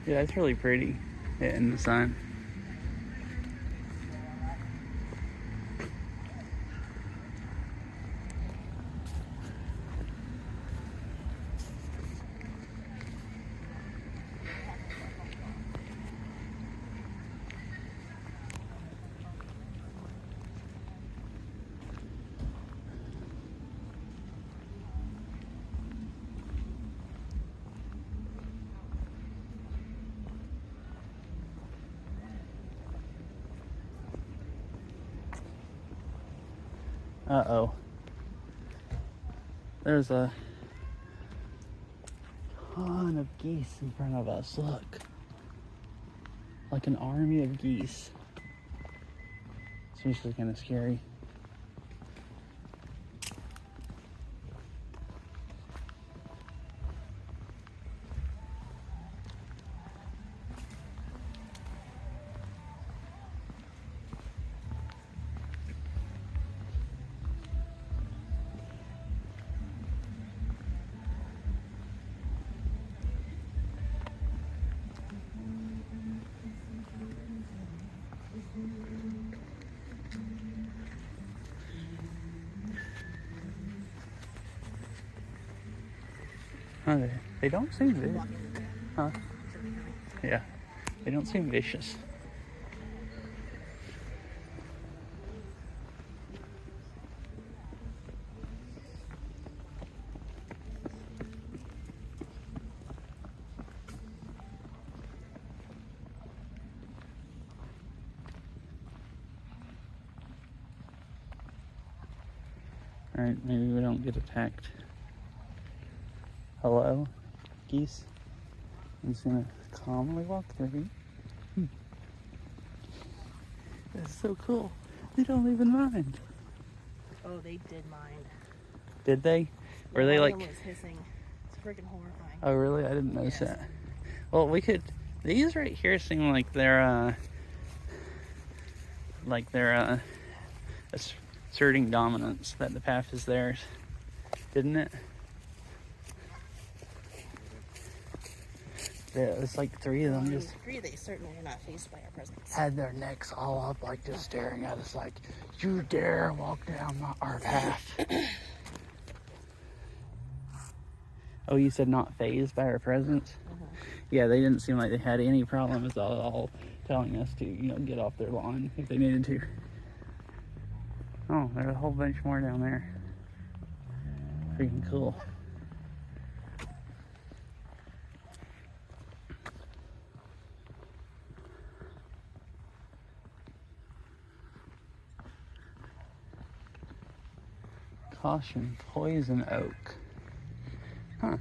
Yeah, it's really pretty in the sun. Uh-oh. There's a ton of geese in front of us. Look. Like an army of geese. It's usually kind of scary. Huh, they don't seem vicious. Huh? Yeah. They don't seem vicious. Alright, maybe we don't get attacked. Hello, geese? I'm just gonna calmly walk through. That's so cool. They don't even mind. Oh, they did mind. Did they? Yeah, Were they one like... of them was hissing. It's freaking horrifying. Oh, really? I didn't notice that. Well, we could... These right here seem like they're, asserting dominance, that the path is theirs. Didn't it? Yeah, it's like three of them just... Three, they certainly are not faced by our presence. Had their necks all up, like just staring at us like, you dare walk down our path. Oh, you said not phased by our presence? Yeah, they didn't seem like they had any problem at all telling us to, get off their lawn if they needed to. Oh, there's a whole bunch more down there. Freaking cool. Caution, poison oak. Huh.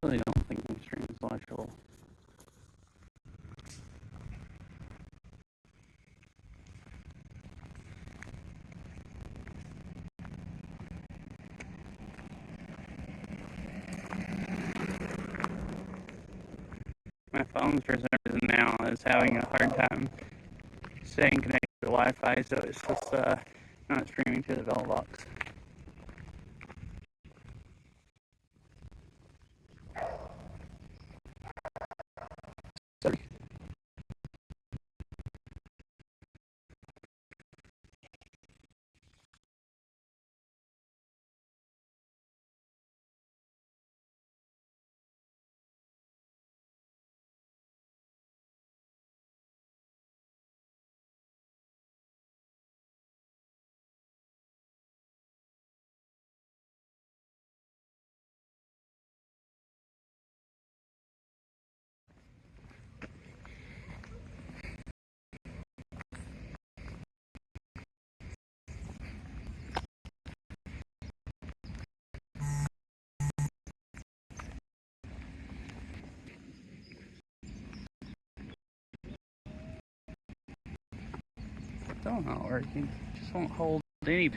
really don't think the stream is watchable. My phone, for some reason, now is having a hard time staying connected to Wi-Fi, so it's just not streaming to the Velvox. Sorry. Still not working. Just won't hold any.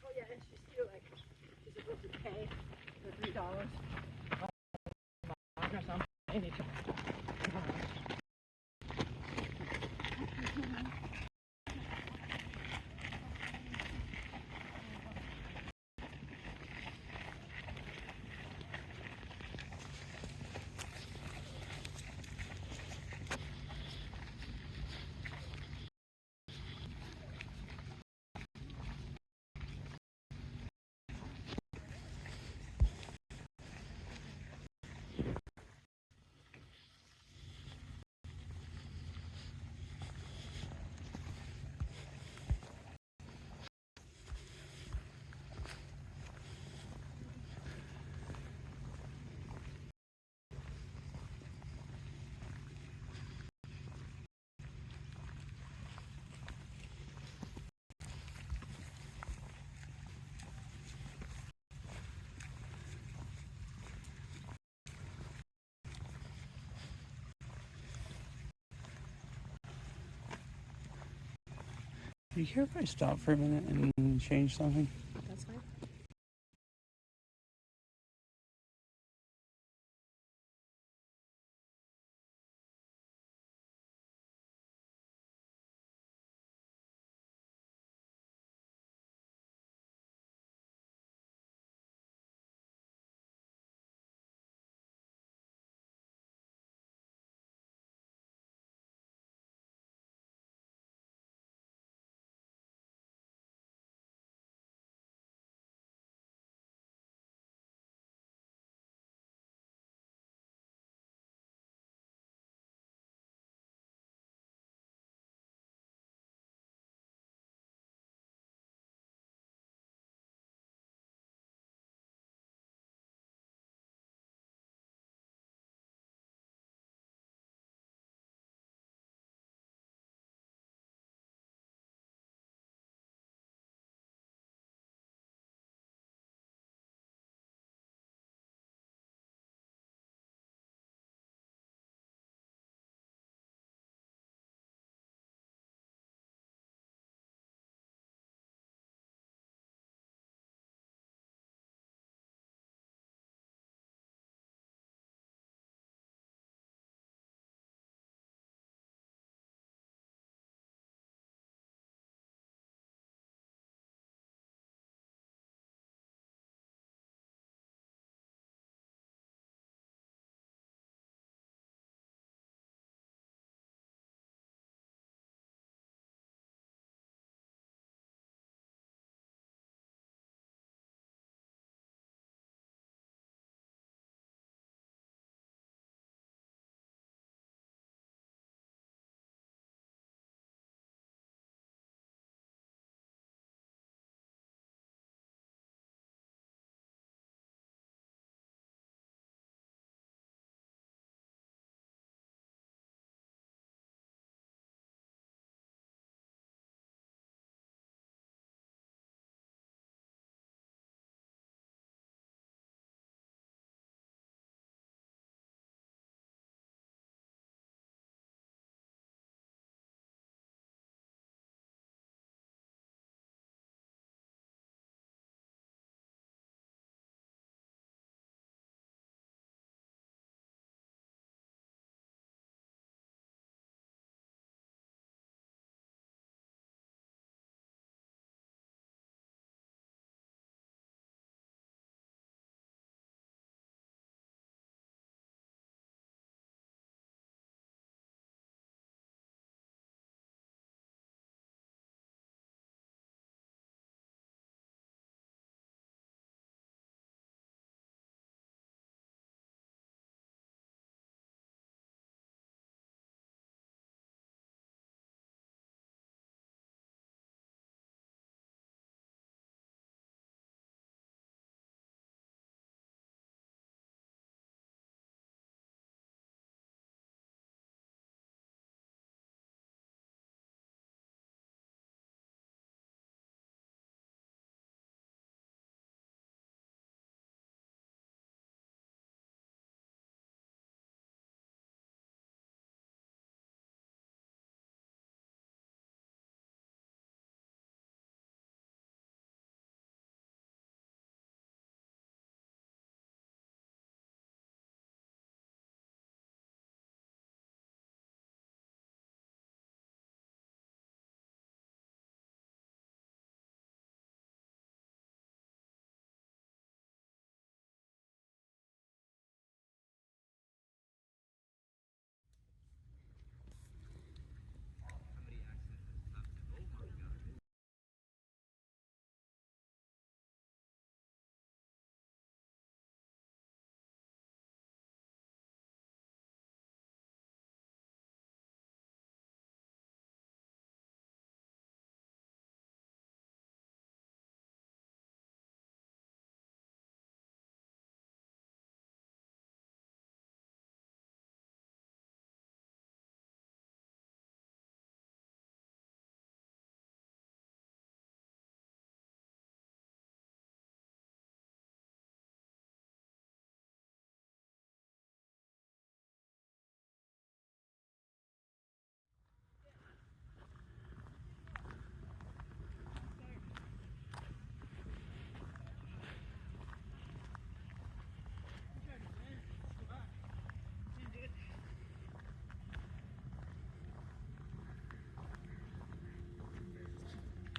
Oh yeah, and she's too like she's supposed to pay the $3 or something. Do you care if I stop for a minute and change something? That's fine.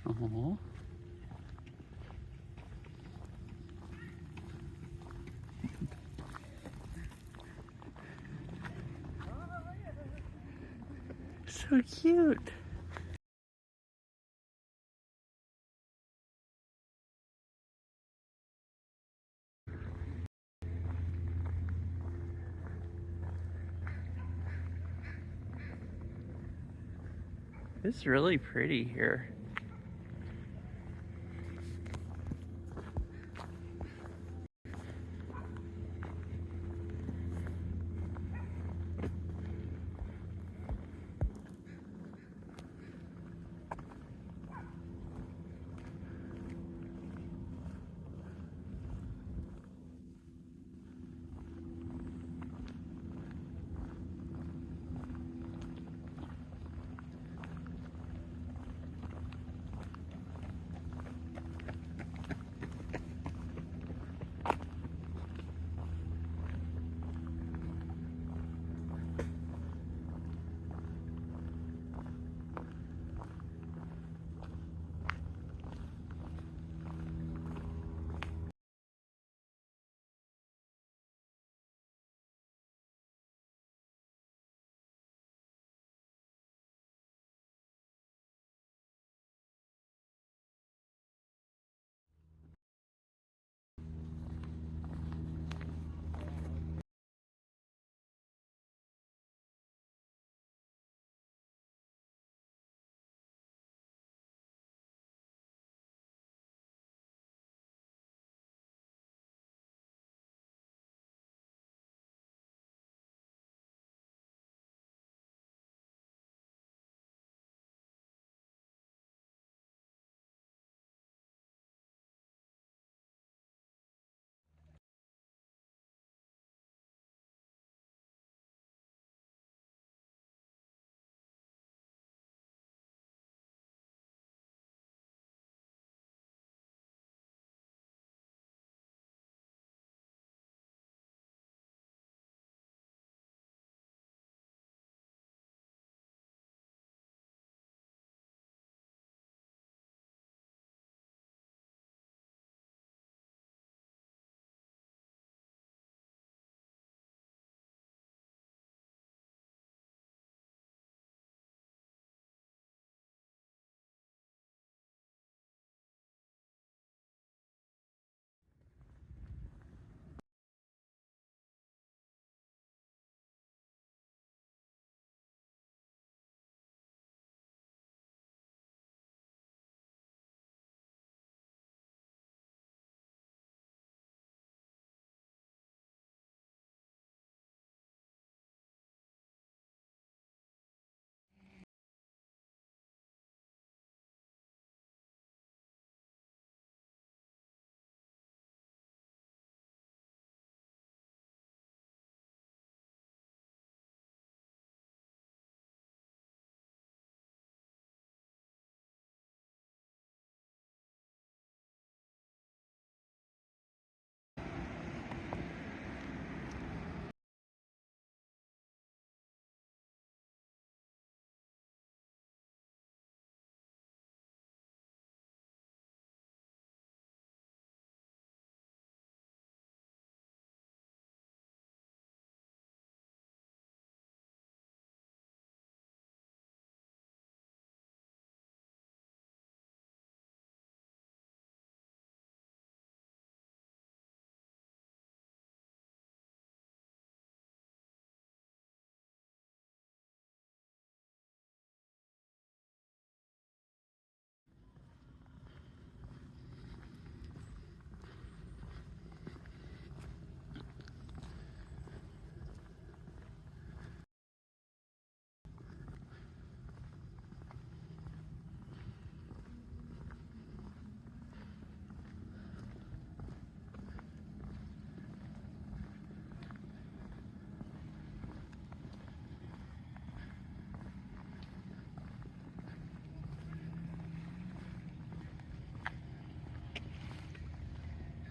Oh. So cute. It's really pretty here.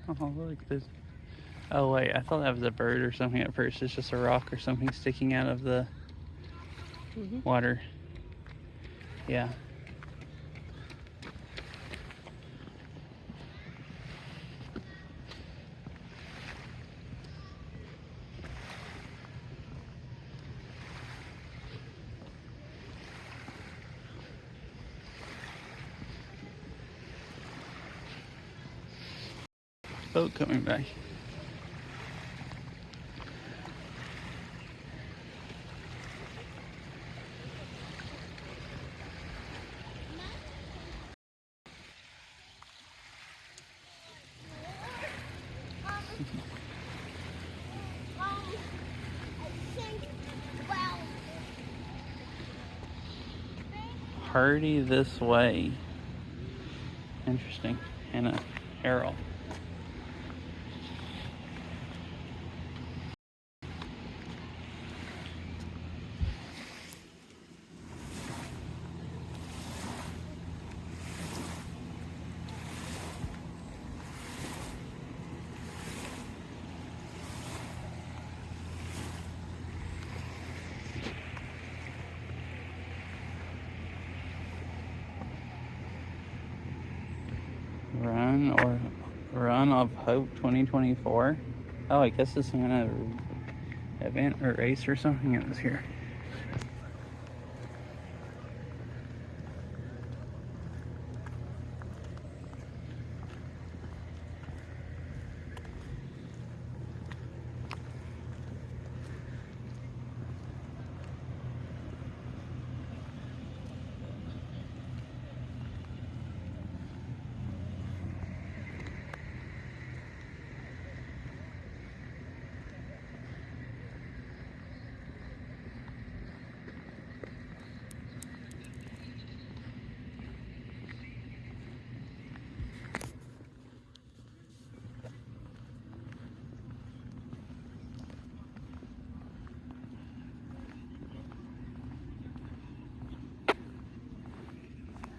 Oh, look, this. Oh, wait, I thought that was a bird or something at first. It's just a rock or something sticking out of the water. Yeah. boat coming by. Hardy this way. Interesting. And a arrow. Run of Hope 2024. Oh, I guess it's some kind of event or race or something. It was here.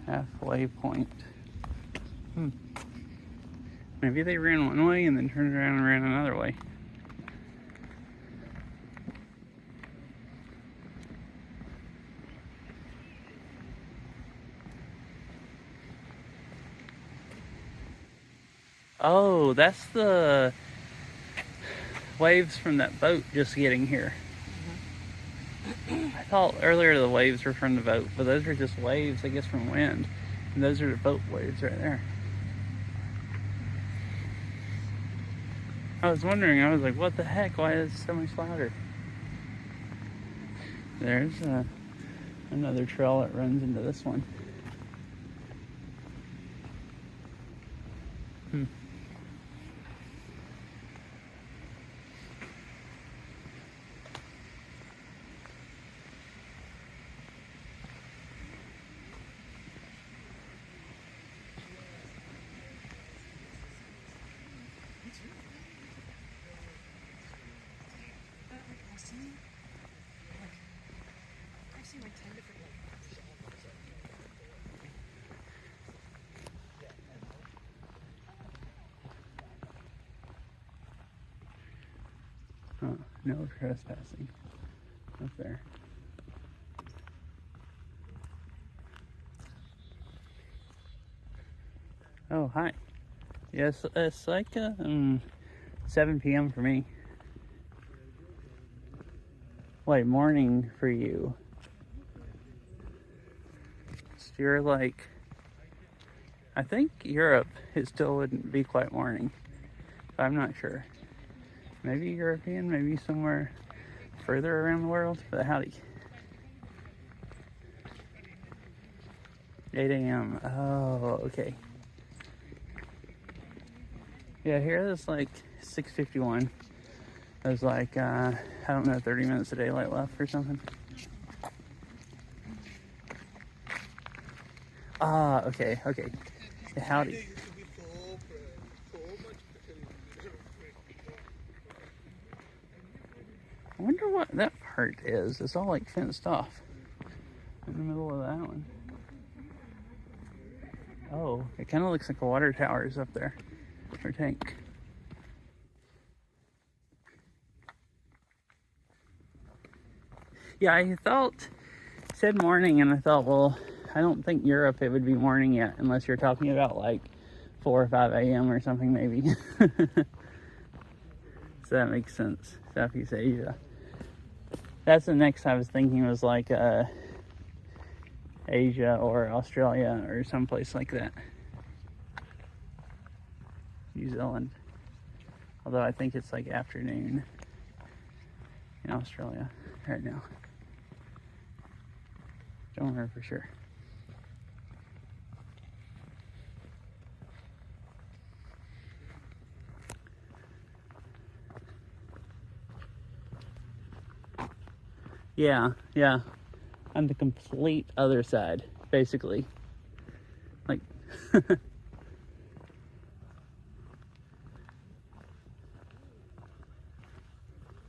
Halfway point. Maybe they ran one way and then turned around and ran another way. Oh, that's the waves from that boat just getting here. I thought earlier the waves were from the boat, but those are just waves, I guess, from wind. And those are the boat waves right there. I was wondering, I was like, what the heck? Why is it so much louder? There's another trail that runs into this one. Hmm. 10 different No trespassing up there. Oh, hi. Yes, it's like 7 p.m. for me. Wait, morning for you. So you're like, I think Europe, it still wouldn't be quite morning. I'm not sure. Maybe European, maybe somewhere further around the world, but howdy. 8 a.m. Oh, okay. Yeah, here it's like 6:51. There's like, I don't know, 30 minutes of daylight left or something. Ah, okay. Yeah, howdy. I wonder what that part is. It's all like fenced off in the middle of that one. Oh, it kind of looks like a water tower is up there, or tank. Yeah, I thought, it said morning, and I thought, well, I don't think Europe it would be morning yet, unless you're talking about like 4 or 5 a.m. or something, maybe. So that makes sense. Southeast Asia. That's the next I was thinking was like Asia or Australia or someplace like that. New Zealand. Although I think it's like afternoon in Australia right now. Don't remember for sure. Yeah, yeah. On the complete other side, basically. Like,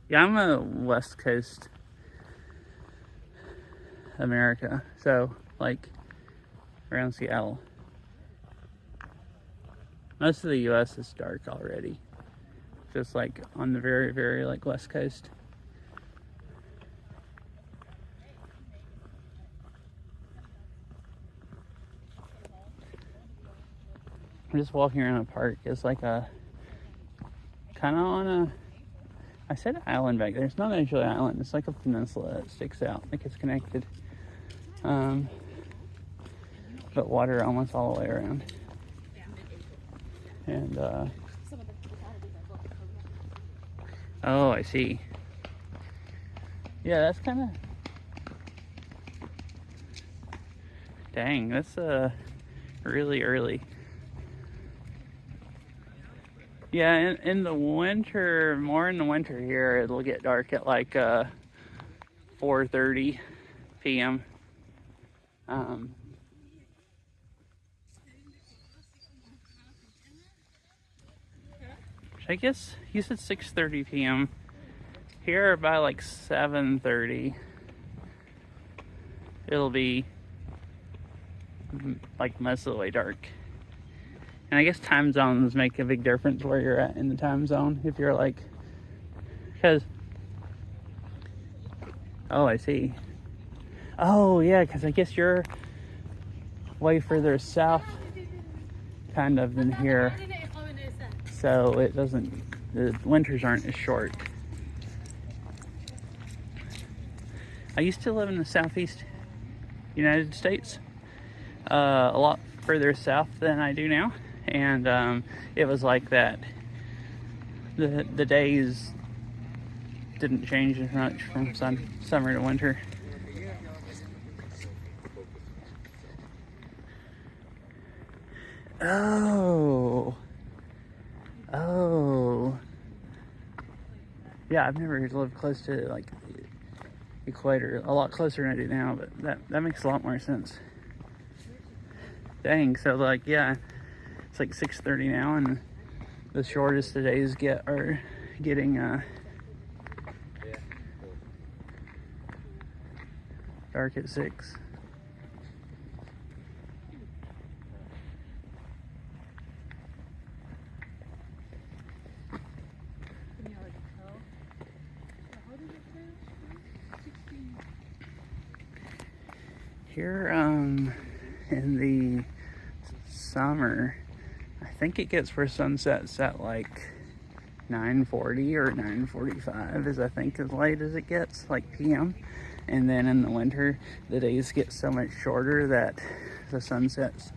yeah, I'm a West Coast America, so like around Seattle. Most of the US is dark already. Just like on the very, very like West Coast. I'm just walking around a park. It's like a kind of on a, I said island back there. It's not actually an island. It's like a peninsula that sticks out, like it's connected. But water almost all the way around. And oh, I see. Yeah, that's kind of, dang, that's really early. Yeah, in the winter, more in the winter here, it'll get dark at like 4:30 p.m. I guess you said 6:30 p.m. Here by like 7:30, it'll be like most of the way dark. And I guess time zones make a big difference where you're at in the time zone. If you're like, because, oh, I see. Oh, yeah, because I guess you're way further south, kind of, than here. So it doesn't, the winters aren't as short. I used to live in the southeast United States, a lot further south than I do now. And it was like that. The days didn't change as much from summer to winter. Oh. Yeah, I've never lived close to like the equator, a lot closer than I do now, but that makes a lot more sense. Dang, so like, yeah, it's like 6:30 now, and the shortest the days are getting dark at 6. Here, in the summer, I think it gets for sunsets at like 9:40 or 9:45 is I think as late as it gets, like PM. And then in the winter, the days get so much shorter that the sunset's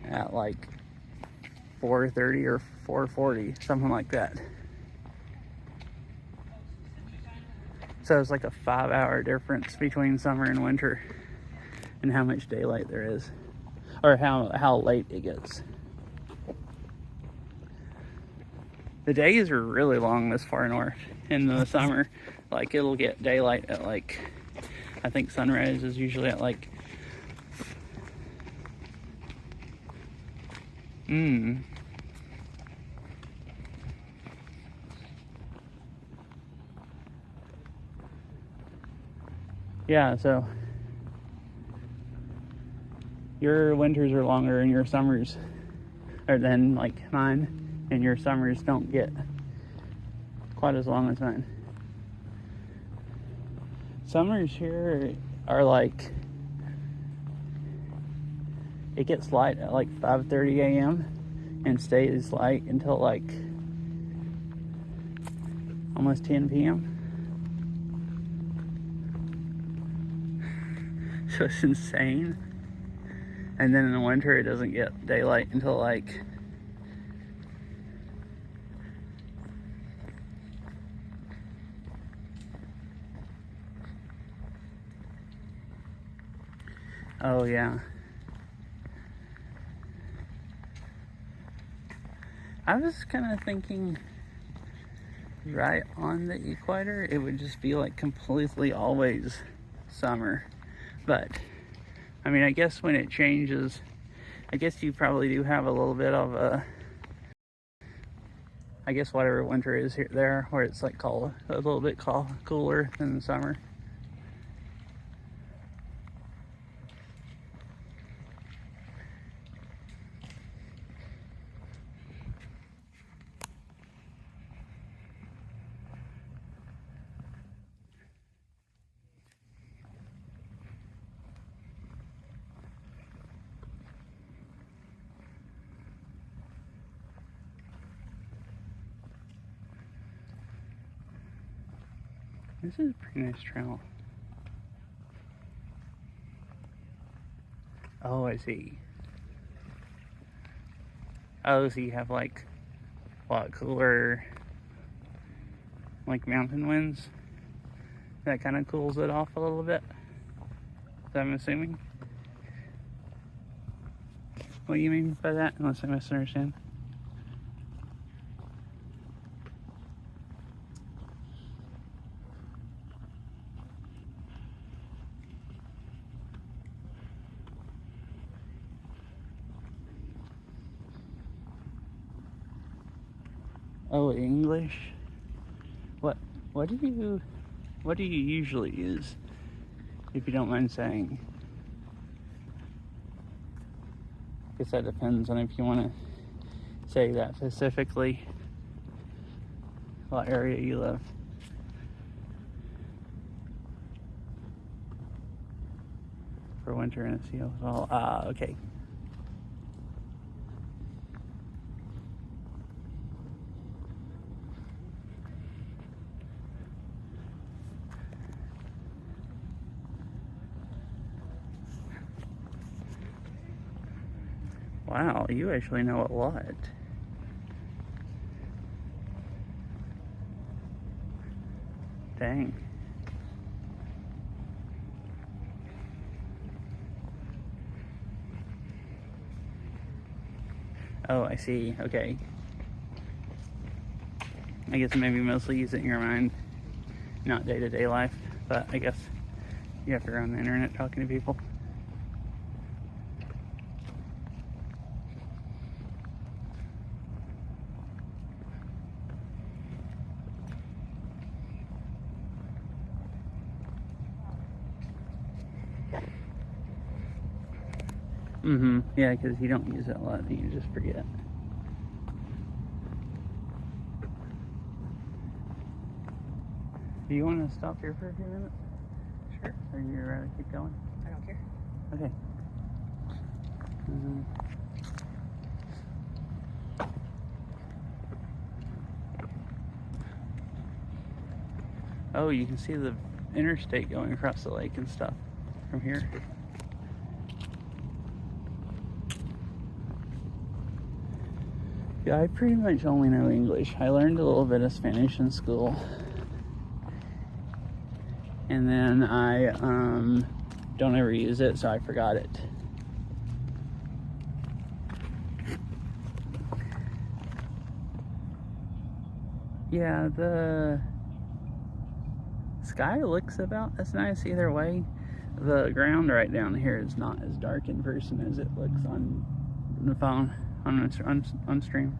at like 4:30 or 4:40, something like that. So it's like a 5-hour difference between summer and winter and how much daylight there is, or how late it gets. The days are really long this far north in the summer. Like it'll get daylight at like, I think sunrise is usually at like yeah, so your winters are longer and your summers are than like mine, and your summers don't get quite as long as mine. Summers here are like, it gets light at like 5:30 a.m. and stays light until like almost 10 p.m. So it's insane. And then in the winter, it doesn't get daylight until like Oh, yeah. I was kind of thinking right on the equator, it would just be like completely always summer. But, I mean, I guess when it changes, I guess you probably do have a little bit of a, I guess whatever winter is here there, where it's like a little bit cooler than the summer. This is a pretty nice trail. Oh, I see. Oh, so you have like, what, cooler, like mountain winds? That kind of cools it off a little bit. Is I'm assuming? What do you mean by that? Unless I misunderstand. Oh, English? What do you usually use? If you don't mind saying. I guess that depends on if you want to say that specifically, what area you live. For winter in a seal as well. Ah, okay. Wow, you actually know a lot. Dang. Oh, I see. Okay. I guess maybe mostly use it in your mind, not day-to-day life, but I guess you have to go on the internet talking to people. Yeah, because you don't use it a lot, you just forget. Do you want to stop here for a few minutes? Sure. Or you rather keep going? I don't care. Okay. Oh, you can see the interstate going across the lake and stuff from here. Yeah, I pretty much only know English. I learned a little bit of Spanish in school. And then I don't ever use it, so I forgot it. Yeah, the sky looks about as nice either way. The ground right down here is not as dark in person as it looks on the phone, on stream.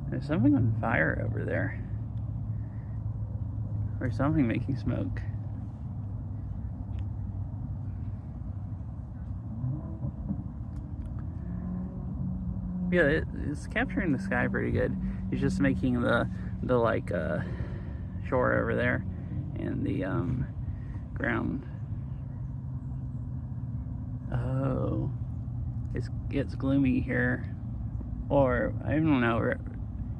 There's something on fire over there. Or something making smoke. Yeah, it's capturing the sky pretty good. It's just making the like shore over there and the ground. Oh, it's gloomy here, or I don't know.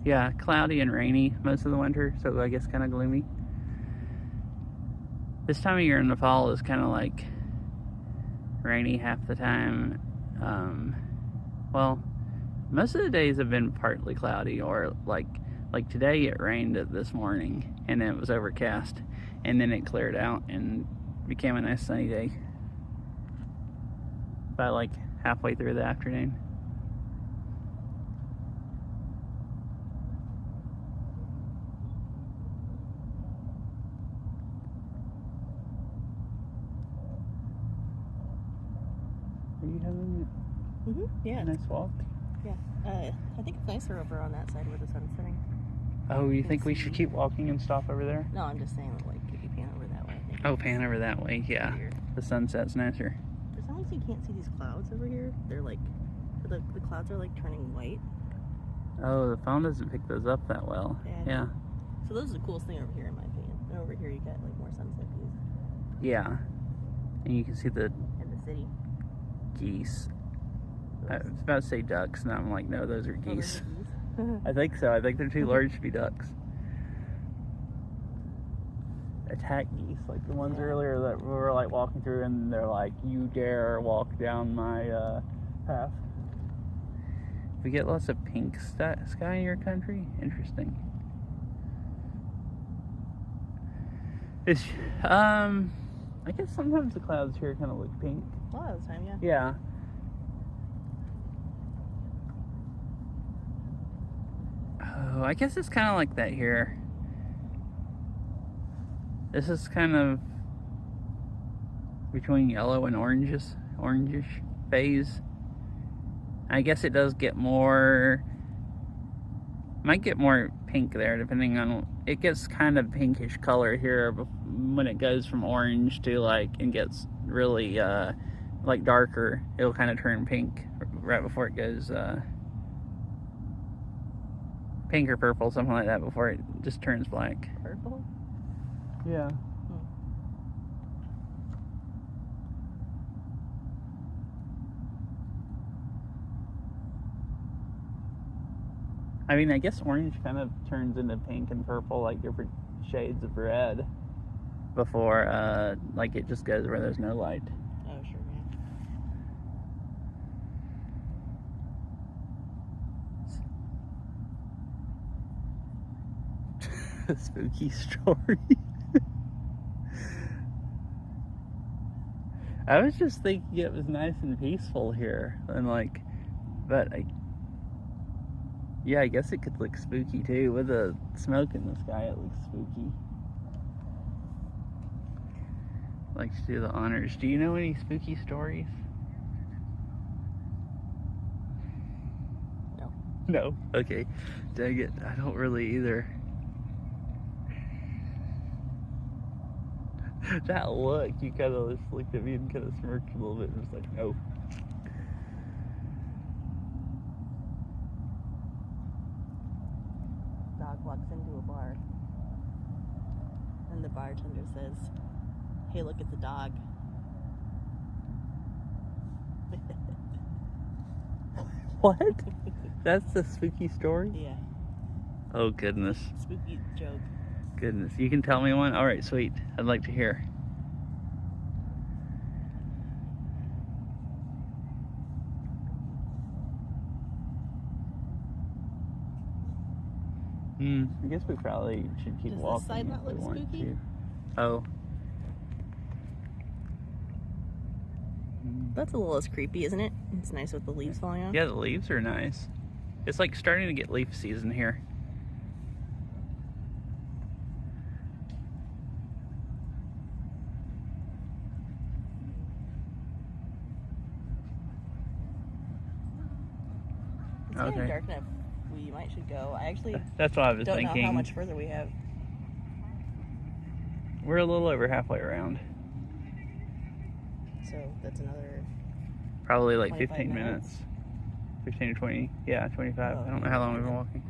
Yeah, cloudy and rainy most of the winter, so I guess kind of gloomy. This time of year in the fall is kind of like rainy half the time. Well, most of the days have been partly cloudy, or like today it rained this morning and it was overcast, and then it cleared out and became a nice sunny day. About like halfway through the afternoon. Are you having Yeah. a nice walk? Yeah. I think it's nicer over on that side where the sun's setting. Oh, you think we should keep walking and stop over there? No, I'm just saying that, like, if you pan over that way, I think. Oh, pan over that way, yeah. Here. The sunset's nicer. For some reason, you can't see these clouds over here. They're like, the clouds are like turning white. Oh, the phone doesn't pick those up that well. Yeah. So those are the coolest thing over here, in my opinion. And over here, you got like more sunset views. Yeah. And you can see the And the city. geese. I was about to say ducks, and I'm like, no, those are Oh, those geese. are geese. I think so. I think they're too large to be ducks. Attack geese, like the ones earlier that we were like walking through, and they're like, "You dare walk down my path." We get lots of pink sky in your country. Interesting. It's I guess sometimes the clouds here kind of look pink. A lot of the time, yeah. Yeah. Oh, I guess it's kind of like that here. This is kind of between yellow and orangish phase. I guess it does get more, might get more pink there depending on, it gets kind of pinkish color here when it goes from orange to like, and gets really like darker. It'll kind of turn pink right before it goes pink or purple, something like that, before it just turns black. Purple? Yeah. I mean, I guess orange kind of turns into pink and purple, like different shades of red, before, like, it just goes where there's no light. Oh, sure, A spooky story. I was just thinking it was nice and peaceful here, and like, but yeah, I guess it could look spooky too. With the smoke in the sky, it looks spooky. Like to do the honors. Do you know any spooky stories? No. No? Okay. Dang it. I don't really either. That look, you kind of just looked at me and kind of smirked a little bit and was like, no. Dog walks into a bar, and the bartender says, "Hey, look at the dog." What? That's the spooky story? Yeah. Oh, goodness. Spooky joke. Goodness. You can tell me one? All right, sweet. I'd like to hear. I guess we probably should keep Does walking. this side not if we look want spooky? to. Oh. That's a little less creepy, isn't it? It's nice with the leaves falling off. Yeah, the leaves are nice. It's like starting to get leaf season here. It's getting dark enough. We might should go. I actually That's what I was don't thinking. know how much further we have. We're a little over halfway around. So that's another. Probably like 25 15 minutes. 15 or 20. Yeah, 25. Oh, I don't know how long we've been walking.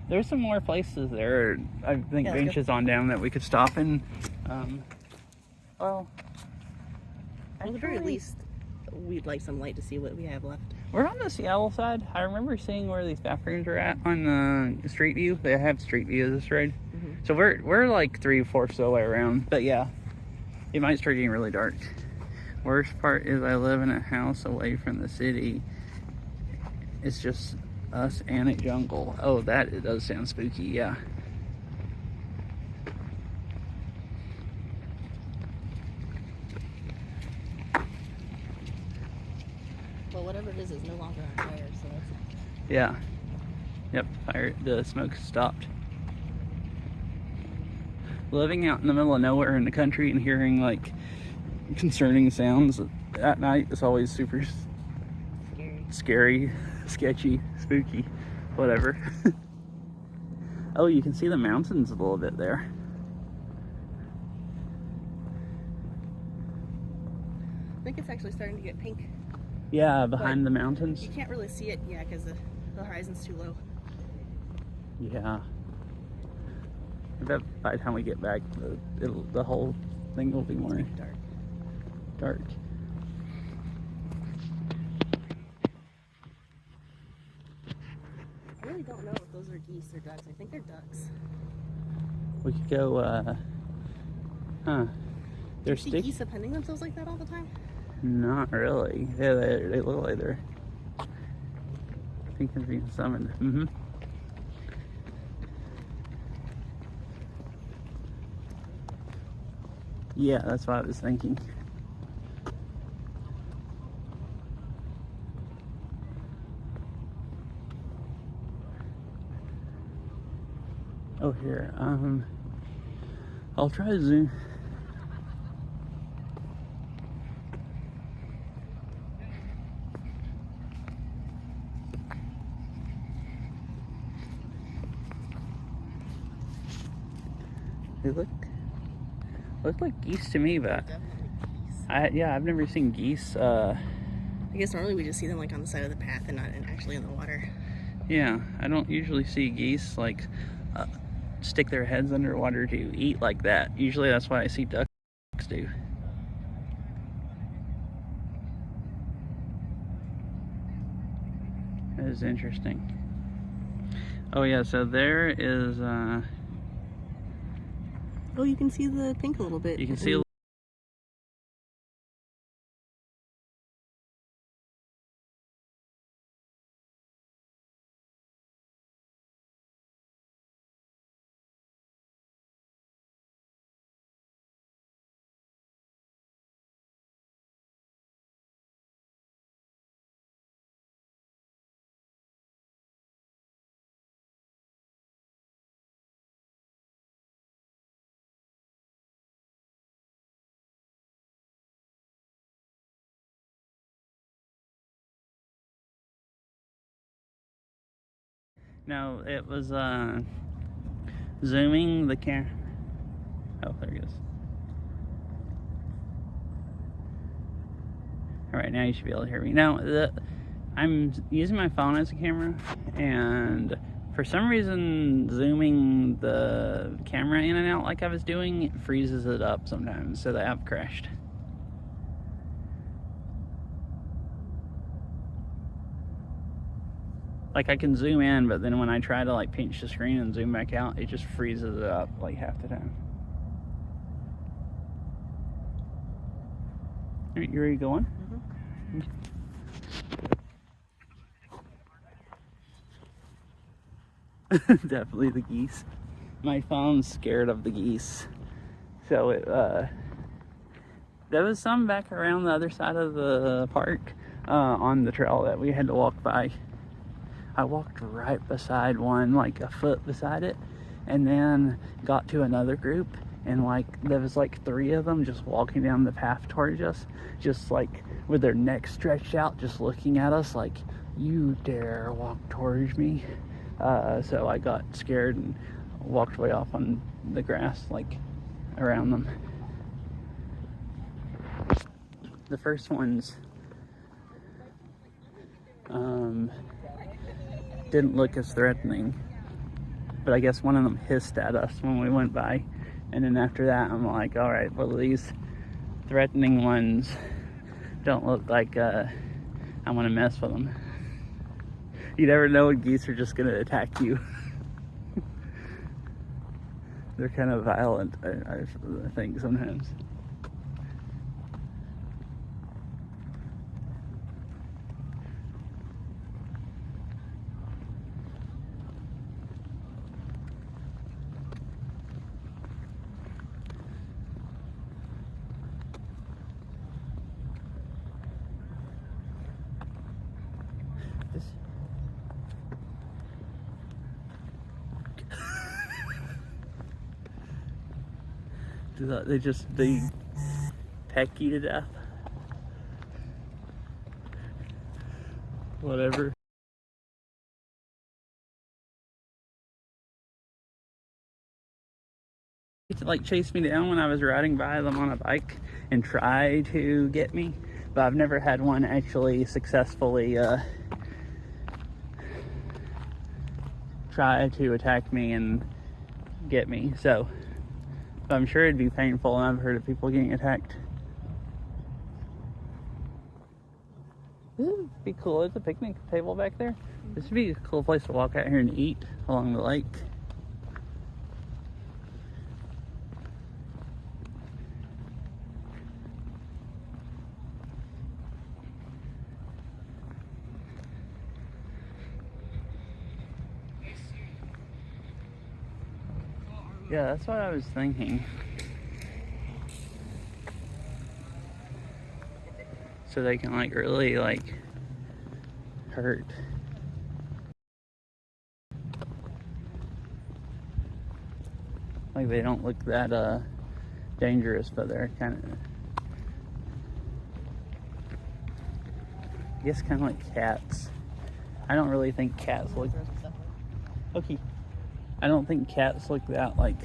There's some more places there, I think, Yeah, let's benches on down that we could stop in. Well, At the very least, we'd like some light to see what we have left. we're on the Seattle side. I remember seeing where these bathrooms are at on Street View. They have Street View of this road. So we're like 3/4 of the way around. But yeah, it might start getting really dark. Worst part is I live in a house away from the city. It's just us and a jungle. Oh, it does sound spooky, yeah. is it's no longer on fire, so that's... Yeah. Yep, the smoke stopped. Living out in the middle of nowhere in the country and hearing like concerning sounds at night is always super scary, sketchy, spooky, whatever. Oh, you can see the mountains a little bit there. I think it's actually starting to get pink. Yeah, behind the mountains. You can't really see it, yeah, because the horizon's too low. Yeah. I bet by the time we get back, the whole thing will be more dark. I really don't know if those are geese or ducks. I think they're ducks. We could go, huh. They're Do you see geese appending themselves like that all the time? Not really. Yeah, they look like they're... I think they're being summoned. Mm-hmm. Yeah, that's what I was thinking. Oh, here. I'll try to zoom. They look like geese to me, but I've never seen geese. I guess normally we just see them like on the side of the path and not actually in the water. Yeah, I don't usually see geese like stick their heads underwater to eat like that. Usually that's what I see ducks do. That is interesting. Oh yeah, so there is oh, you can see the pink a little bit. You can see no, it was zooming the camera. Oh, there it goes. All right, now you should be able to hear me. Now, I'm using my phone as a camera, and for some reason, zooming the camera in and out like I was doing, it freezes it up sometimes, so the app crashed. Like I can zoom in, but then when I try to like pinch the screen and zoom back out, it just freezes it up like half the time. You ready going? Mm-hmm. Definitely the geese. My phone's scared of the geese. So it, there was some back around the other side of the park on the trail that we had to walk by. I walked right beside one, like a foot beside it, and then got to another group, and like there was like 3 of them just walking down the path towards us, just like with their necks stretched out, just looking at us like, you dare walk towards me. So I got scared and walked way off on the grass, like around them. The first ones didn't look as threatening, but I guess one of them hissed at us when we went by, and then after that I'm like, all right, well, these threatening ones don't look like I want to mess with them. You never know when geese are just gonna attack you. They're kind of violent, I think, sometimes. this. They peck you to death. Whatever. To like chase me down when I was riding by them on a bike and try to get me, but I've never had one actually successfully try to attack me and get me. So I'm sure it'd be painful, and I've heard of people getting attacked. This would be cool. There's a picnic table back there. This would be a cool place to walk out here and eat along the lake. Yeah, that's what I was thinking. So they can like really like hurt. Like they don't look that dangerous, but they're kind of, I guess, kind of like cats. I don't really think cats look. Okay. I don't think cats look that like,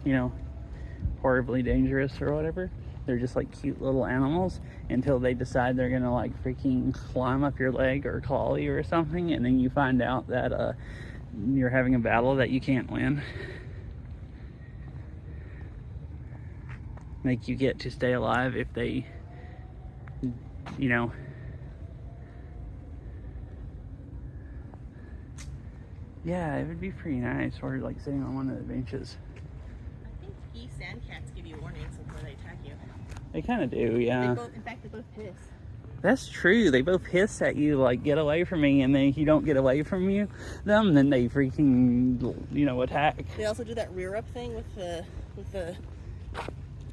you know, horribly dangerous or whatever. They're just like cute little animals until they decide they're gonna like freaking climb up your leg or claw you or something, and then you find out that you're having a battle that you can't win. Make you get to stay alive if they, you know. Yeah, it would be pretty nice. Or like sitting on one of the benches. I think geese and cats give you warnings before they attack you. They kind of do, yeah. In fact, they both hiss. That's true. They both hiss at you, like, get away from me, and then if you don't get away from them, then they freaking, you know, attack. They also do that rear up thing with the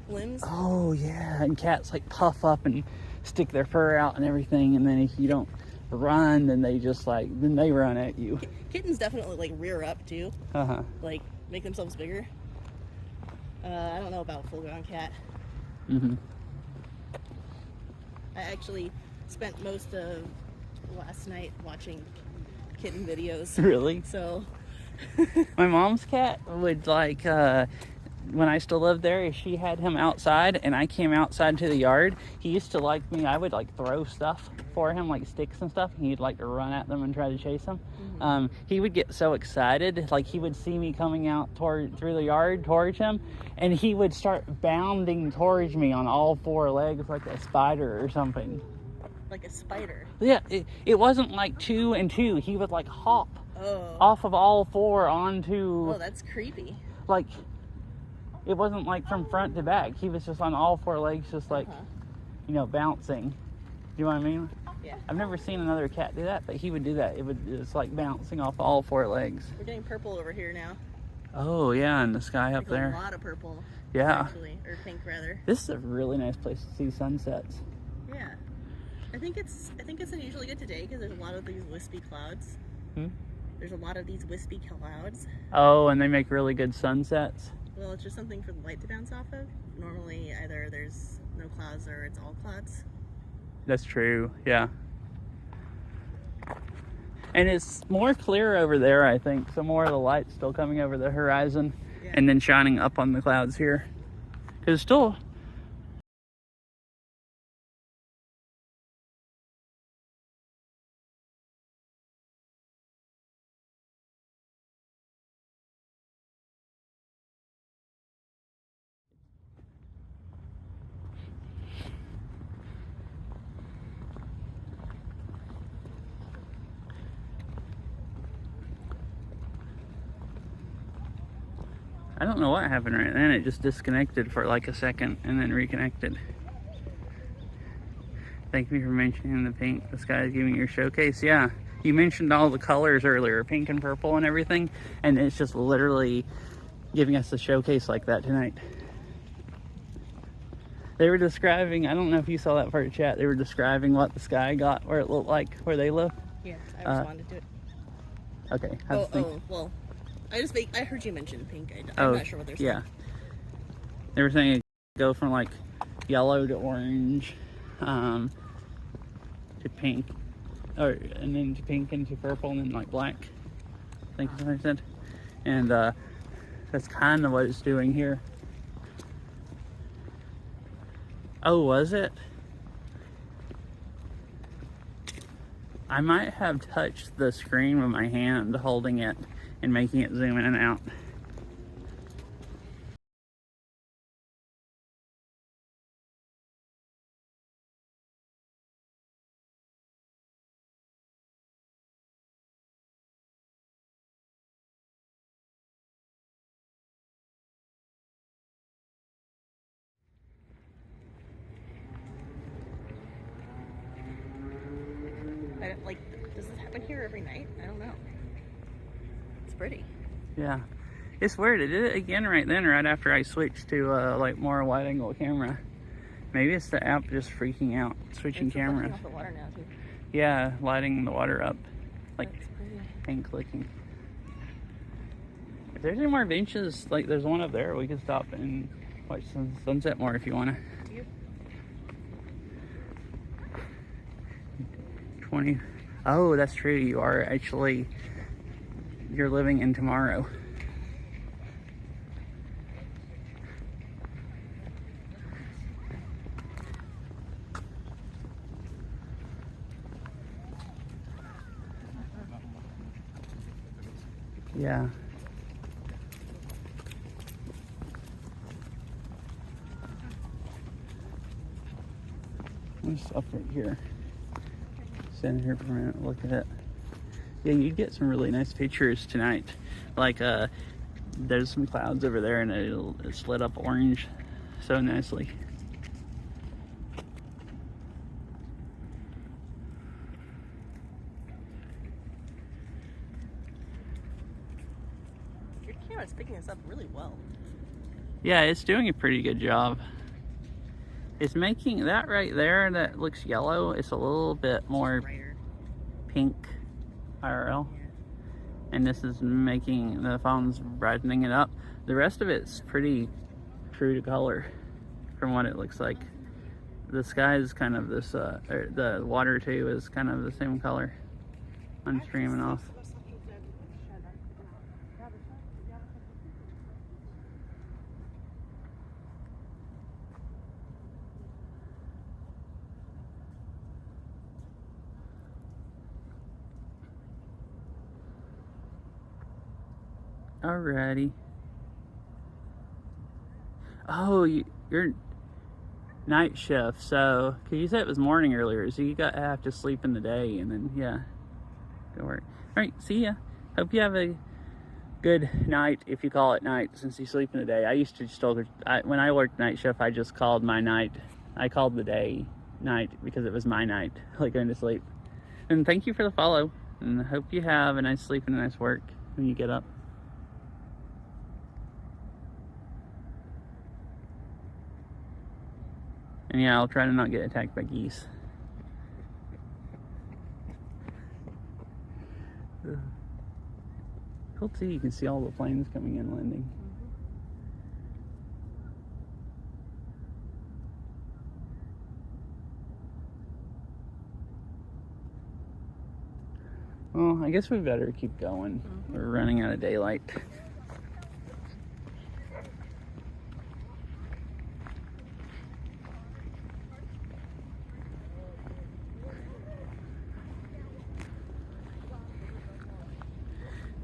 limbs. Oh, yeah. And cats, like, puff up and stick their fur out and everything, and then if you don't run, then they just, like, then they run at you. Kittens definitely, like, rear up, too. Uh-huh. Like, make themselves bigger. I don't know about full-grown cat. Mm-hmm. I actually spent most of last night watching kitten videos. Really? So My mom's cat would like when I still lived there, if she had him outside and I came outside to the yard, he used to like me. I would like throw stuff for him, like sticks and stuff, and he'd like to run at them and try to chase them. Mm-hmm. He would get so excited, like he would see me coming out through the yard towards him, and he would start bounding towards me on all four legs like a spider or something. Like a spider? Yeah, it wasn't like 2 and 2. He would like hop off of all four onto... Oh, that's creepy. Like... It wasn't like from front to back. He was just on all four legs, just like, you know, bouncing. You know what I mean? Yeah. I've never seen another cat do that, but he would do that. It's like bouncing off all four legs. We're getting purple over here now. Oh, yeah, in the sky up there. A lot of purple. Yeah. Actually, or pink rather. This is a really nice place to see sunsets. Yeah. I think it's unusually good today because there's a lot of these wispy clouds. There's a lot of these wispy clouds. Oh, and they make really good sunsets. Well, it's just something for the light to bounce off of. Normally, either there's no clouds or it's all clouds. That's true, yeah. And it's more clear over there, I think. So more of the light's still coming over the horizon and then shining up on the clouds here. Because it's still... I don't know what happened right then. It just disconnected for like a second and then reconnected. Thank you for mentioning the pink. The sky is giving your showcase. Yeah, you mentioned all the colors earlier, pink and purple and everything, and it's just literally giving us a showcase like that tonight. They were describing, I don't know if you saw that part of chat, they were describing what the sky got, where it looked like, where they live. Yeah, I responded to it. Okay. Well, I heard you mention pink. I'm not sure what they're saying. Yeah. They were saying it go from like yellow to orange, to pink, and then to pink and to purple and then like black. I think is what I said. And that's kind of what it's doing here. Oh, was it? I might have touched the screen with my hand holding it and making it zoom in and out. Does this happen here every night? I don't know. It's pretty. Yeah. It's weird. It did it again right then, right after I switched to like more wide angle camera. Maybe it's the app just freaking out, switching cameras. Off the water now too. Yeah, lighting the water up, like and clicking. If there's any more benches, like there's one up there, we can stop and watch some sunset more if you wanna. Yep. 20. Oh, that's true. You are actually. You're living in tomorrow. Yeah. Let's stop right here. Stand here for a minute, look at it. Yeah, you get some really nice pictures tonight. Like, there's some clouds over there and it's lit up orange so nicely. Your camera's picking this up really well. Yeah, it's doing a pretty good job. It's making that right there that looks yellow, it's a little bit more pink IRL. Yeah. And this is making the phone's brightening it up. The rest of it's pretty true to color from what it looks like. The sky is kind of this, the water too is kind of the same color on stream and off. Alrighty. Oh, you're night shift, so, cause you said it was morning earlier, so you have to sleep in the day and then, yeah, go work. Alright, see ya. Hope you have a good night, if you call it night, since you sleep in the day. I used to just when I worked night shift, I just called my night, I called the day night because it was my night, like going to sleep. And thank you for the follow, and I hope you have a nice sleep and a nice work when you get up. And yeah, I'll try to not get attacked by geese. Cool too, you can see all the planes coming in landing. Well, I guess we better keep going. We're running out of daylight.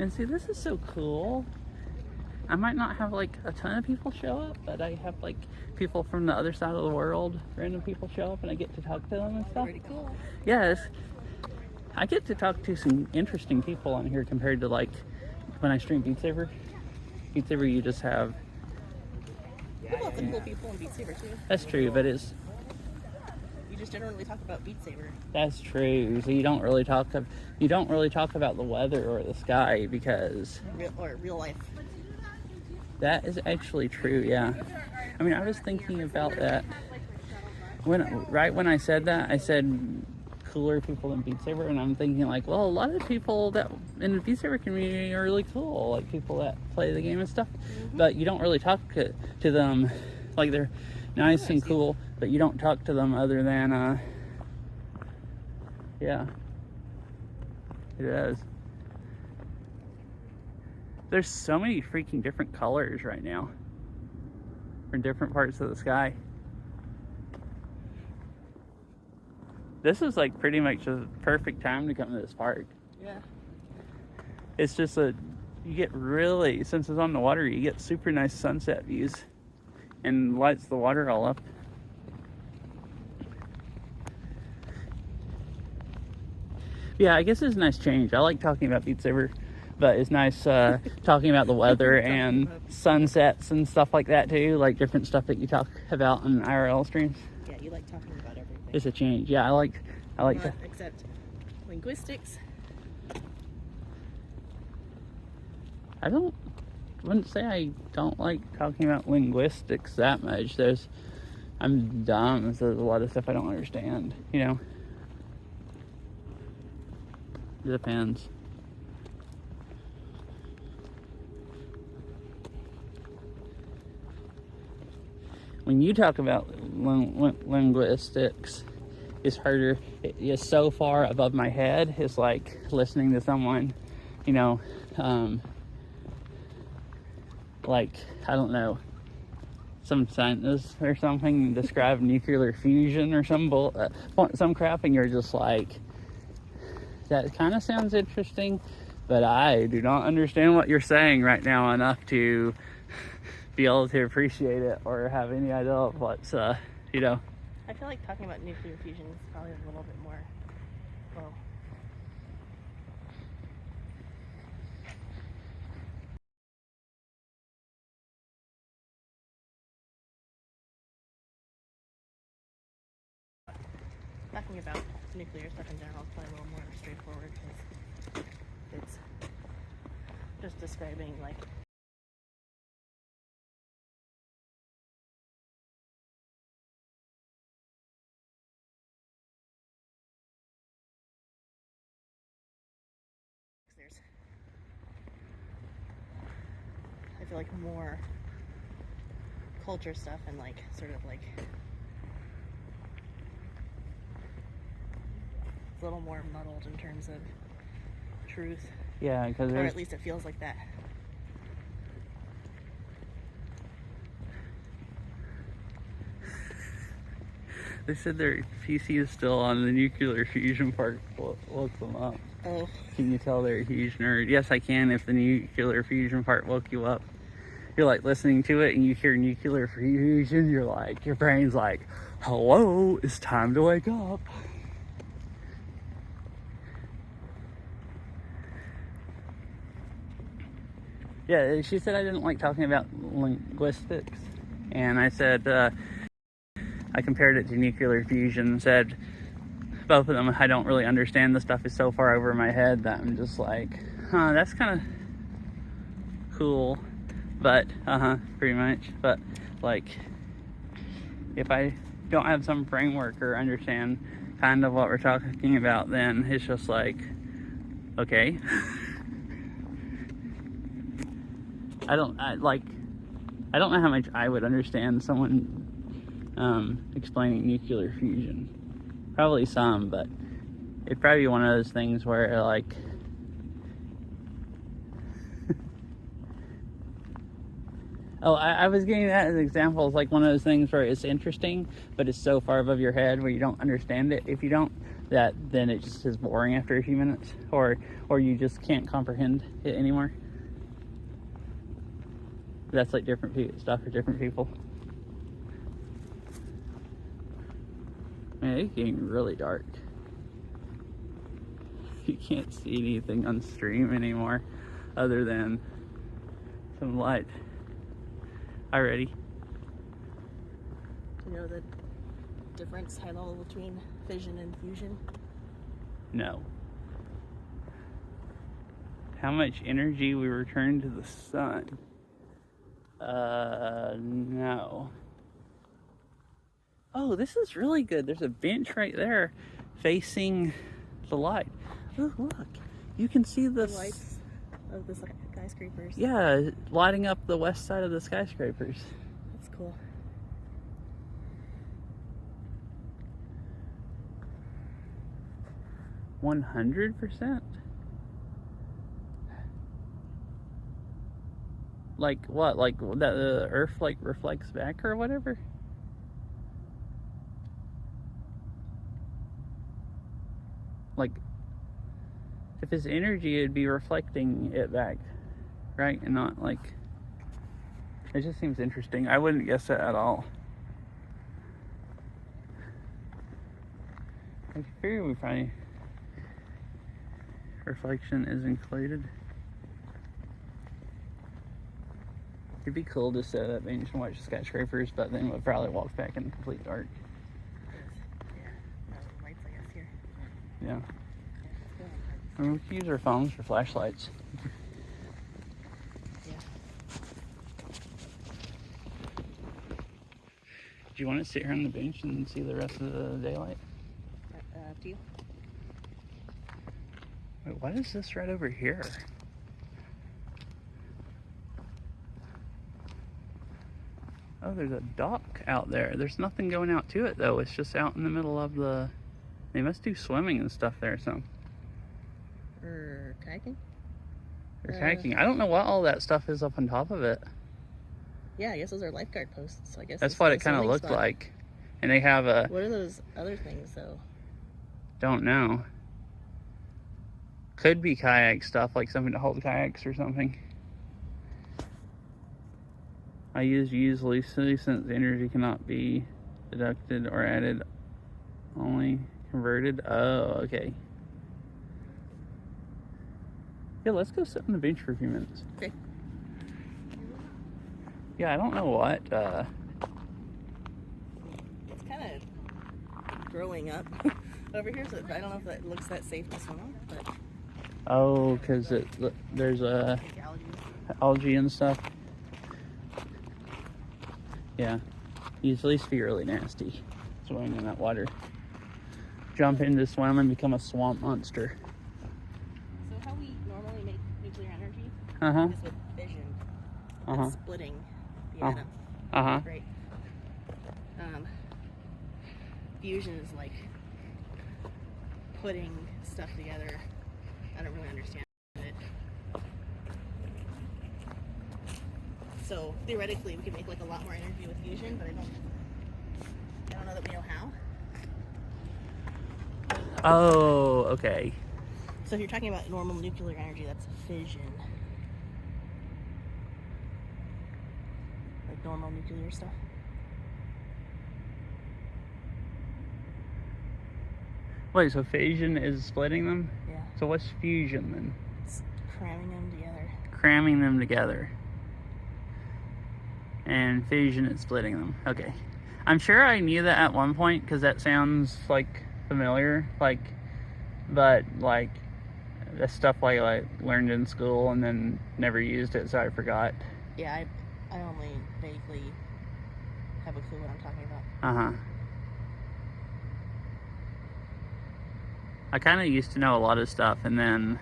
And see, this is so cool. I might not have like a ton of people show up, but I have like people from the other side of the world, random people show up and I get to talk to them and stuff. Pretty cool. Yes. I get to talk to some interesting people on here compared to like when I stream Beat Saber. Beat Saber, you just have... There's lots of cool people in Beat Saber too. That's true, but it's... We just generally talk about Beat Saber. That's true. So you don't really talk about the weather or the sky because real life. That is actually true. Yeah. I mean, I was thinking about that right when I said that. I said cooler people than Beat Saber, and I'm thinking like, well, a lot of people that in the Beat Saber community are really cool, like people that play the game and stuff, but you don't really talk to them, like they're nice and cool, but you don't talk to them other than, yeah, it is. There's so many freaking different colors right now from different parts of the sky. This is like pretty much the perfect time to come to this park. Yeah. It's just you get really, since it's on the water, you get super nice sunset views and lights the water all up. Yeah, I guess it's a nice change. I like talking about Beat Saber, but it's nice talking about the weather and sunsets and stuff like that too, like different stuff that you talk about in IRL streams. Yeah, you like talking about everything. It's a change. Yeah, I like that. Except linguistics. Wouldn't say I don't like talking about linguistics that much. I'm dumb, so there's a lot of stuff I don't understand, you know? It depends. When you talk about linguistics, it's harder. It is so far above my head. It's like listening to someone, you know, like, I don't know, some scientist or something describe nuclear fusion or some crap, and you're just like, that kind of sounds interesting, but I do not understand what you're saying right now enough to be able to appreciate it or have any idea of what's, you know. I feel like talking about nuclear fusion is probably a little bit more, well, talking about nuclear stuff in general is probably a little more straightforward because it's just describing like there's, I feel like, more culture stuff and like sort of like a little more muddled in terms of truth. Yeah, because or at least it feels like that. They said their PC is still on the nuclear fusion part. Look them up. Oh. Can you tell they're a huge nerd? Yes, I can. If the nuclear fusion part woke you up, you're like listening to it and you hear nuclear fusion, you're like, your brain's like, hello, it's time to wake up. Yeah, she said I didn't like talking about linguistics, and I said, I compared it to nuclear fusion, said both of them, I don't really understand. The stuff is so far over my head that I'm just like, huh, that's kind of cool, but, pretty much, but, like, if I don't have some framework or understand kind of what we're talking about, then it's just like, okay. I don't know how much I would understand someone explaining nuclear fusion. Probably some, but it'd probably be one of those things where, like, oh, I was getting that as an example. It's like one of those things where it's interesting, but it's so far above your head where you don't understand it. If you don't, then it just is boring after a few minutes, or you just can't comprehend it anymore. That's like different stuff for different people. Man, it's getting really dark. You can't see anything on stream anymore other than some light. Alrighty. Do you know the difference, high level, between fission and fusion? No. How much energy we return to the sun? No. Oh, this is really good. There's a bench right there facing the light. Oh, look, you can see The the lights of the skyscrapers. Yeah, lighting up the west side of the skyscrapers. That's cool. %100%. Like what? Like that the Earth like reflects back or whatever? Like, if it's energy, it'd be reflecting it back, right? And not like. It just seems interesting. I wouldn't guess it at all. I figure we probably reflection is included. It'd be cool to sit at that bench and watch the skyscrapers, but then we'd probably walk back in complete dark. Yeah. No lights, I guess, here. Yeah. I mean, we could use our phones for flashlights. Yeah. Do you want to sit here on the bench and see the rest of the daylight? Up to you. Wait, what is this right over here? Oh, there's a dock out there. There's nothing going out to it, though. It's just out in the middle of the... They must do swimming and stuff there, so... Or kayaking? Or kayaking. I don't know what all that stuff is up on top of it. Yeah, I guess those are lifeguard posts. I guess That's what it kind of looked like. And they have a... What are those other things, though? Don't know. Could be kayak stuff, like something to hold kayaks or something. I use loosely since energy cannot be deducted or added, only converted. Oh, okay. Yeah, let's go sit on the bench for a few minutes. Okay. Yeah, I don't know what. It's kind of growing up over here, so I don't know if that looks that safe to swim on, but... Oh, because there's a algae and stuff. Yeah, you at least be really nasty swimming in that water. Jump into swim and become a swamp monster. So how we normally make nuclear energy is with fission. It's splitting the atom. Right. Fusion is like putting stuff together. I don't really understand it. So theoretically, we could make like a lot more energy with fusion, but I don't know that we know how. Oh, okay. So if you're talking about normal nuclear energy, that's fission. Like normal nuclear stuff. Wait, so fission is splitting them? Yeah. So what's fusion then? It's cramming them together. Cramming them together. And fission is splitting them. Okay. I'm sure I knew that at one point because that sounds like familiar. Like, but like that's stuff I learned in school and then never used it, so I forgot. Yeah, I only vaguely have a clue what I'm talking about. I kind of used to know a lot of stuff and then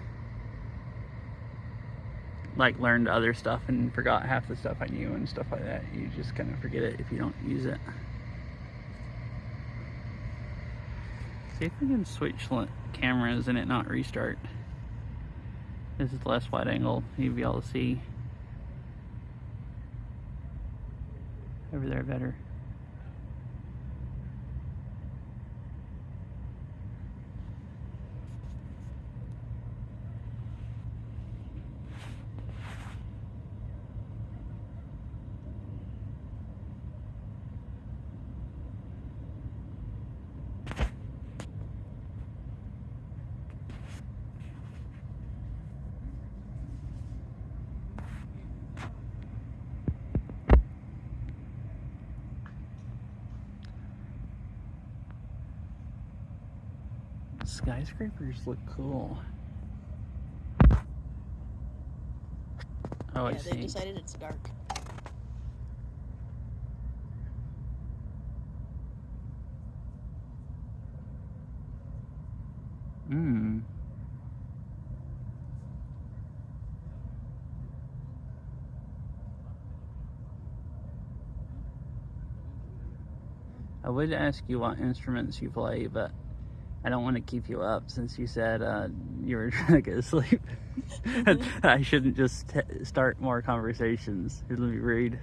like learned other stuff and forgot half the stuff I knew and stuff like that. You just kind of forget it if you don't use it. See if we can switch cameras and it not restart. This is less wide angle. You'll be able to see over there better. Skyscrapers look cool. Oh, I Yeah, see. they've decided it's dark. I would ask you what instruments you play, but I don't want to keep you up since you said you were trying to go to sleep. I shouldn't just start more conversations. It'll be rude.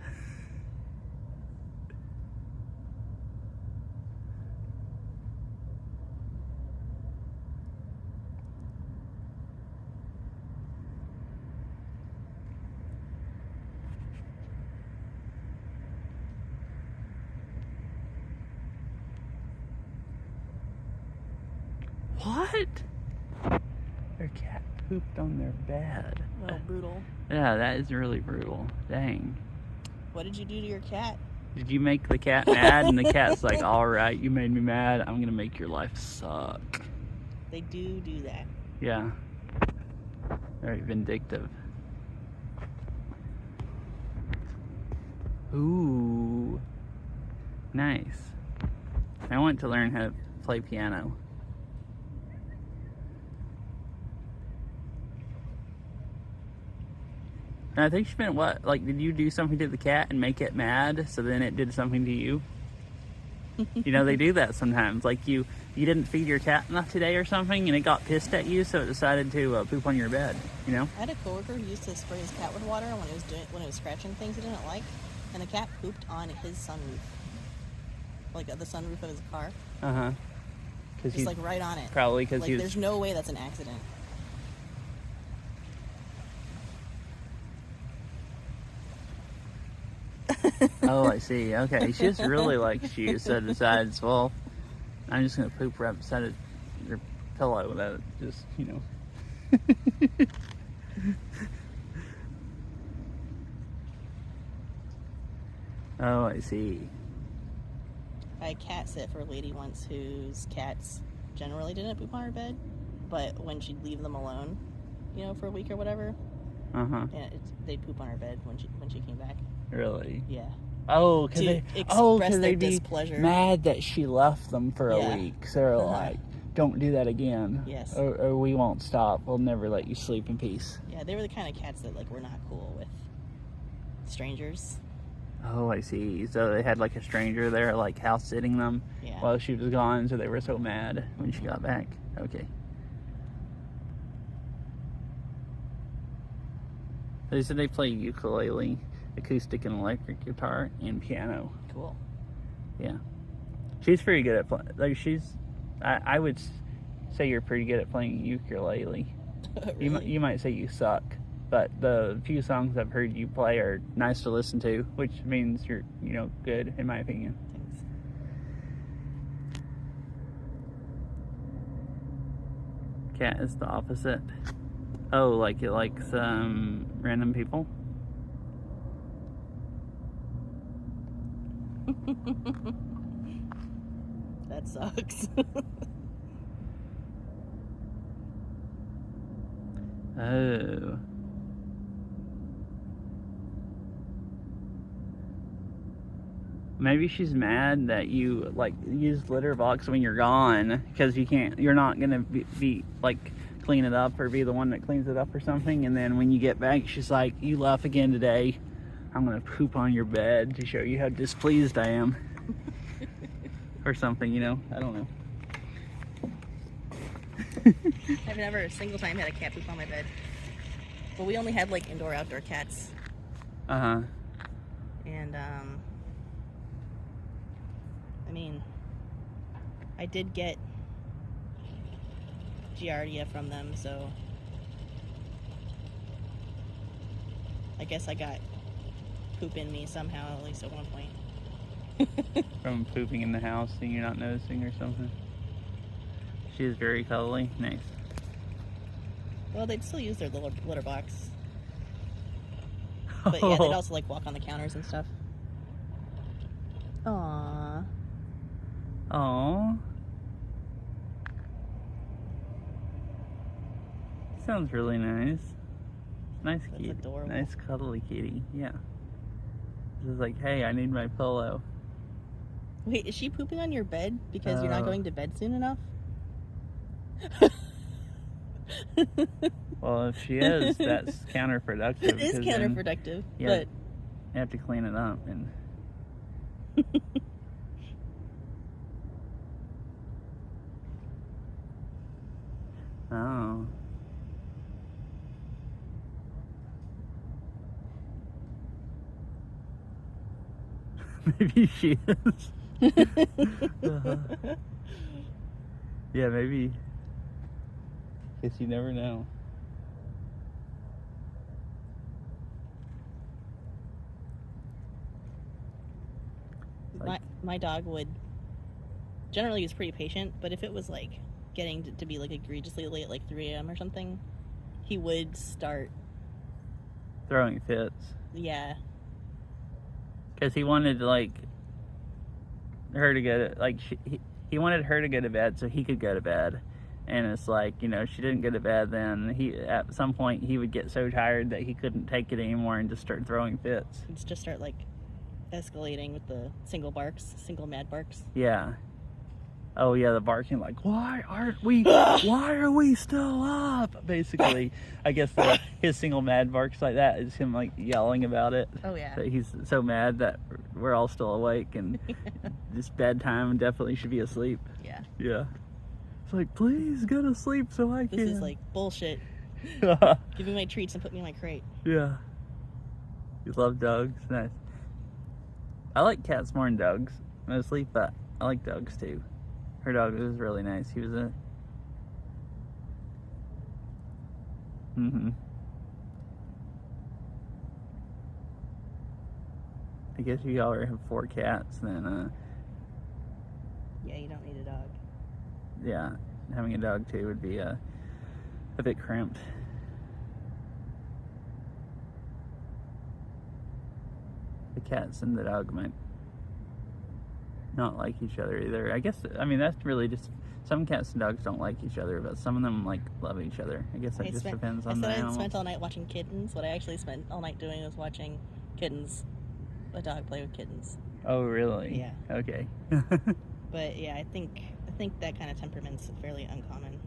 What? Their cat pooped on their bed. Oh, brutal. Yeah, that is really brutal. Dang. What did you do to your cat? Did you make the cat mad? And the cat's like, alright, you made me mad. I'm gonna make your life suck. They do that. Yeah. Very vindictive. Ooh. Nice. I want to learn how to play piano. And I think she meant what? Like, did you do something to the cat and make it mad, so then it did something to you? You know, they do that sometimes. Like, you didn't feed your cat enough today or something, and it got pissed at you, so it decided to poop on your bed, you know? I had a coworker who used to spray his cat with water when it was scratching things he didn't like, and the cat pooped on his sunroof. Like, the sunroof of his car. Uh-huh. Just, like, right on it. Probably because like, he was... there's no way that's an accident. Oh, I see. Okay, she just really likes you, so decides, well, I'm just gonna poop right beside your pillow without just, you know. Oh, I see. I cat sit for a lady once whose cats generally didn't poop on her bed, but when she'd leave them alone, you know, for a week or whatever, they'd poop on her bed when she came back. Really? Yeah. Oh, to express their they'd be displeasure. mad that she left them for a week. So they're like, don't do that again. Yes. Or we won't stop. We'll never let you sleep in peace. Yeah, they were the kind of cats that, like, were not cool with strangers. Oh, I see. So they had, like, a stranger there, like, house sitting them while she was gone, so they were so mad when she got back. Okay. They said they play ukulele, acoustic and electric guitar, and piano. Cool. Yeah. She's pretty good at playing. Like, I would say you're pretty good at playing ukulele. Really? You might say you suck, but the few songs I've heard you play are nice to listen to, which means you're, you know, good, in my opinion. Thanks. Cat is the opposite. Oh, like it likes random people? That sucks. Oh. Maybe she's mad that you, like, use litter box when you're gone, because you're not gonna be like, clean it up or be the one that cleans it up or something, and then when you get back, she's like, you left again today. I'm gonna poop on your bed to show you how displeased I am. Or something, you know? I don't know. I've never a single time had a cat poop on my bed. But we only had, like, indoor-outdoor cats. Uh-huh. And, I mean, I did get Giardia from them, so I guess I got poop in me somehow, at least at one point. From pooping in the house and you're not noticing or something. She is very cuddly. Nice. Well, they'd still use their little litter box. But yeah, they'd also, like, walk on the counters and stuff. Aww. Aww. Sounds really nice. Nice kitty. Adorable. Nice cuddly kitty. Yeah. This is like, hey, I need my pillow. Wait, is she pooping on your bed because you're not going to bed soon enough? Well, if she is, that's counterproductive. It is counterproductive, but... You have to clean it up. And Oh. Maybe she is. Yeah, maybe. Guess you never know. My dog would generally he's pretty patient, but if it was like getting to be like egregiously late, like 3 a.m. or something, he would start throwing fits. Yeah. Because he wanted like her to go to he wanted her to go to bed so he could go to bed, and it's like, you know, she didn't go to bed. Then he at some point he would get so tired that he couldn't take it anymore and just start throwing fits. It's just start like escalating with the single mad barks. Yeah. Oh yeah, the barking, like, why are we still up? Basically, I guess his single mad barks like that is him like yelling about it. Oh yeah. That he's so mad that we're all still awake and it's bedtime and definitely should be asleep. Yeah. Yeah. It's like, please go to sleep so I can. This is like bullshit. Give me my treats and put me in my crate. Yeah. You love dogs. Nice. I like cats more than dogs mostly, but I like dogs too. Her dog was really nice. He was a... I guess if you already have 4 cats, then, yeah, you don't need a dog. Yeah, having a dog too would be a bit cramped. The cats and the dog might not like each other either. I guess, I mean, that's really just, some cats and dogs don't like each other, but some of them like love each other. I guess that just depends on the animal. I spent all night watching kittens. What I actually spent all night doing was watching a dog play with kittens. Oh, really? Yeah. Okay. But yeah, I think that kind of temperament's fairly uncommon,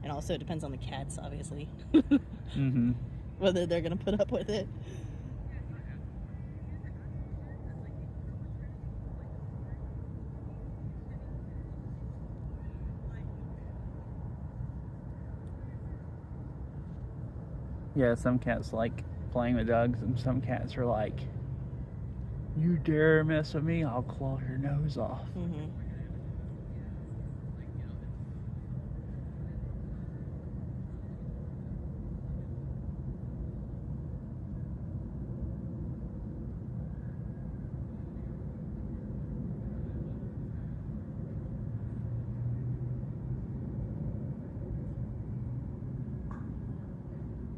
and also it depends on the cats, obviously. Whether they're gonna put up with it. Yeah, some cats like playing with dogs, and some cats are like, you dare mess with me, I'll claw your nose off.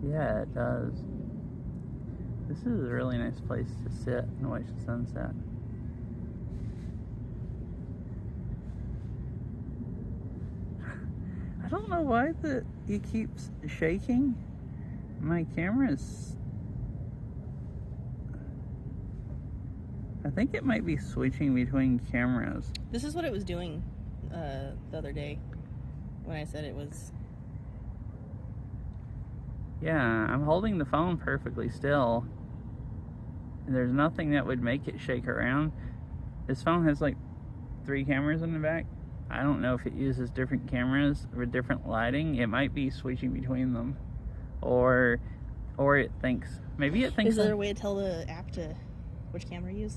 Yeah, it does. This is a really nice place to sit and watch the sunset. I don't know why it keeps shaking. My camera's... I think it might be switching between cameras. This is what it was doing the other day when I said it was... Yeah, I'm holding the phone perfectly still. And there's nothing that would make it shake around. This phone has like 3 cameras in the back. I don't know if it uses different cameras with different lighting. It might be switching between them. Or it thinks, maybe it thinks... Is there a way to tell the app which camera to use?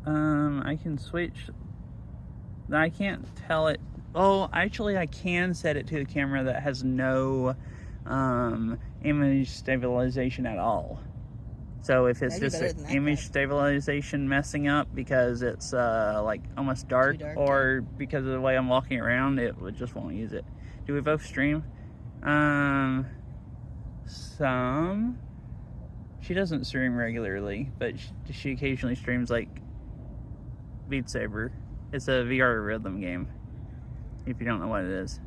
I can switch. I can't tell it. Oh, actually, I can set it to a camera that has no image stabilization at all. So if it's just an image stabilization messing up because it's like almost dark, or because of the way I'm walking around, it just won't use it. Do we both stream? Some. She doesn't stream regularly, but she occasionally streams like Beat Saber. It's a VR rhythm game, if you don't know what it is.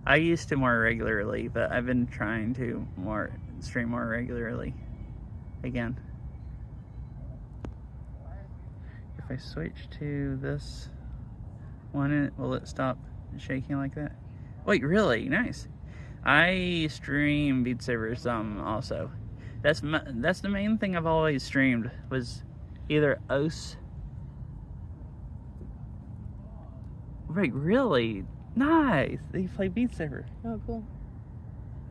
I used to more regularly, but I've been trying to stream more regularly again. If I switch to this one, will it stop shaking like that? Wait, really? Nice. I stream Beat Saber some also. That's the main thing I've always streamed, was either OS. Wait, really? Nice. You play Beat Saber. Oh, cool.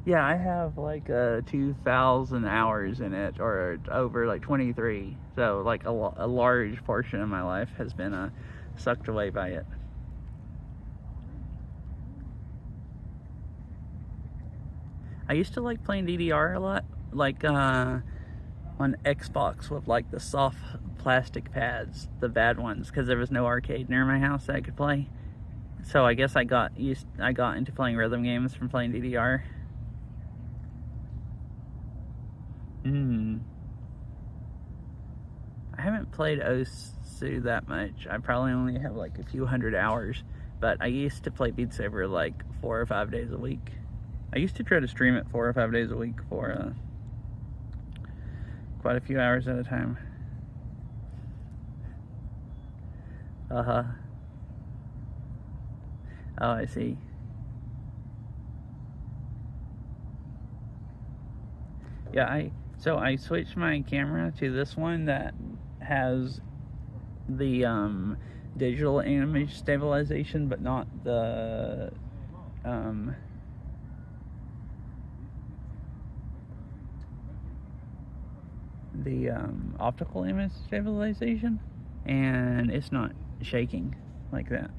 Yeah, I have like 2,000 hours in it, or over like 23. So like a large portion of my life has been sucked away by it. I used to like playing DDR a lot, like on Xbox with like the soft plastic pads, the bad ones, because there was no arcade near my house that I could play. So I guess I got into playing rhythm games from playing DDR. I haven't played Osu that much. I probably only have like a few hundred hours, but I used to play Beat Saber like 4 or 5 days a week. I used to try to stream it 4 or 5 days a week for quite a few hours at a time. Oh, I see. Yeah, so I switched my camera to this one that has the digital image stabilization, but not the optical image stabilization, and it's not shaking like that.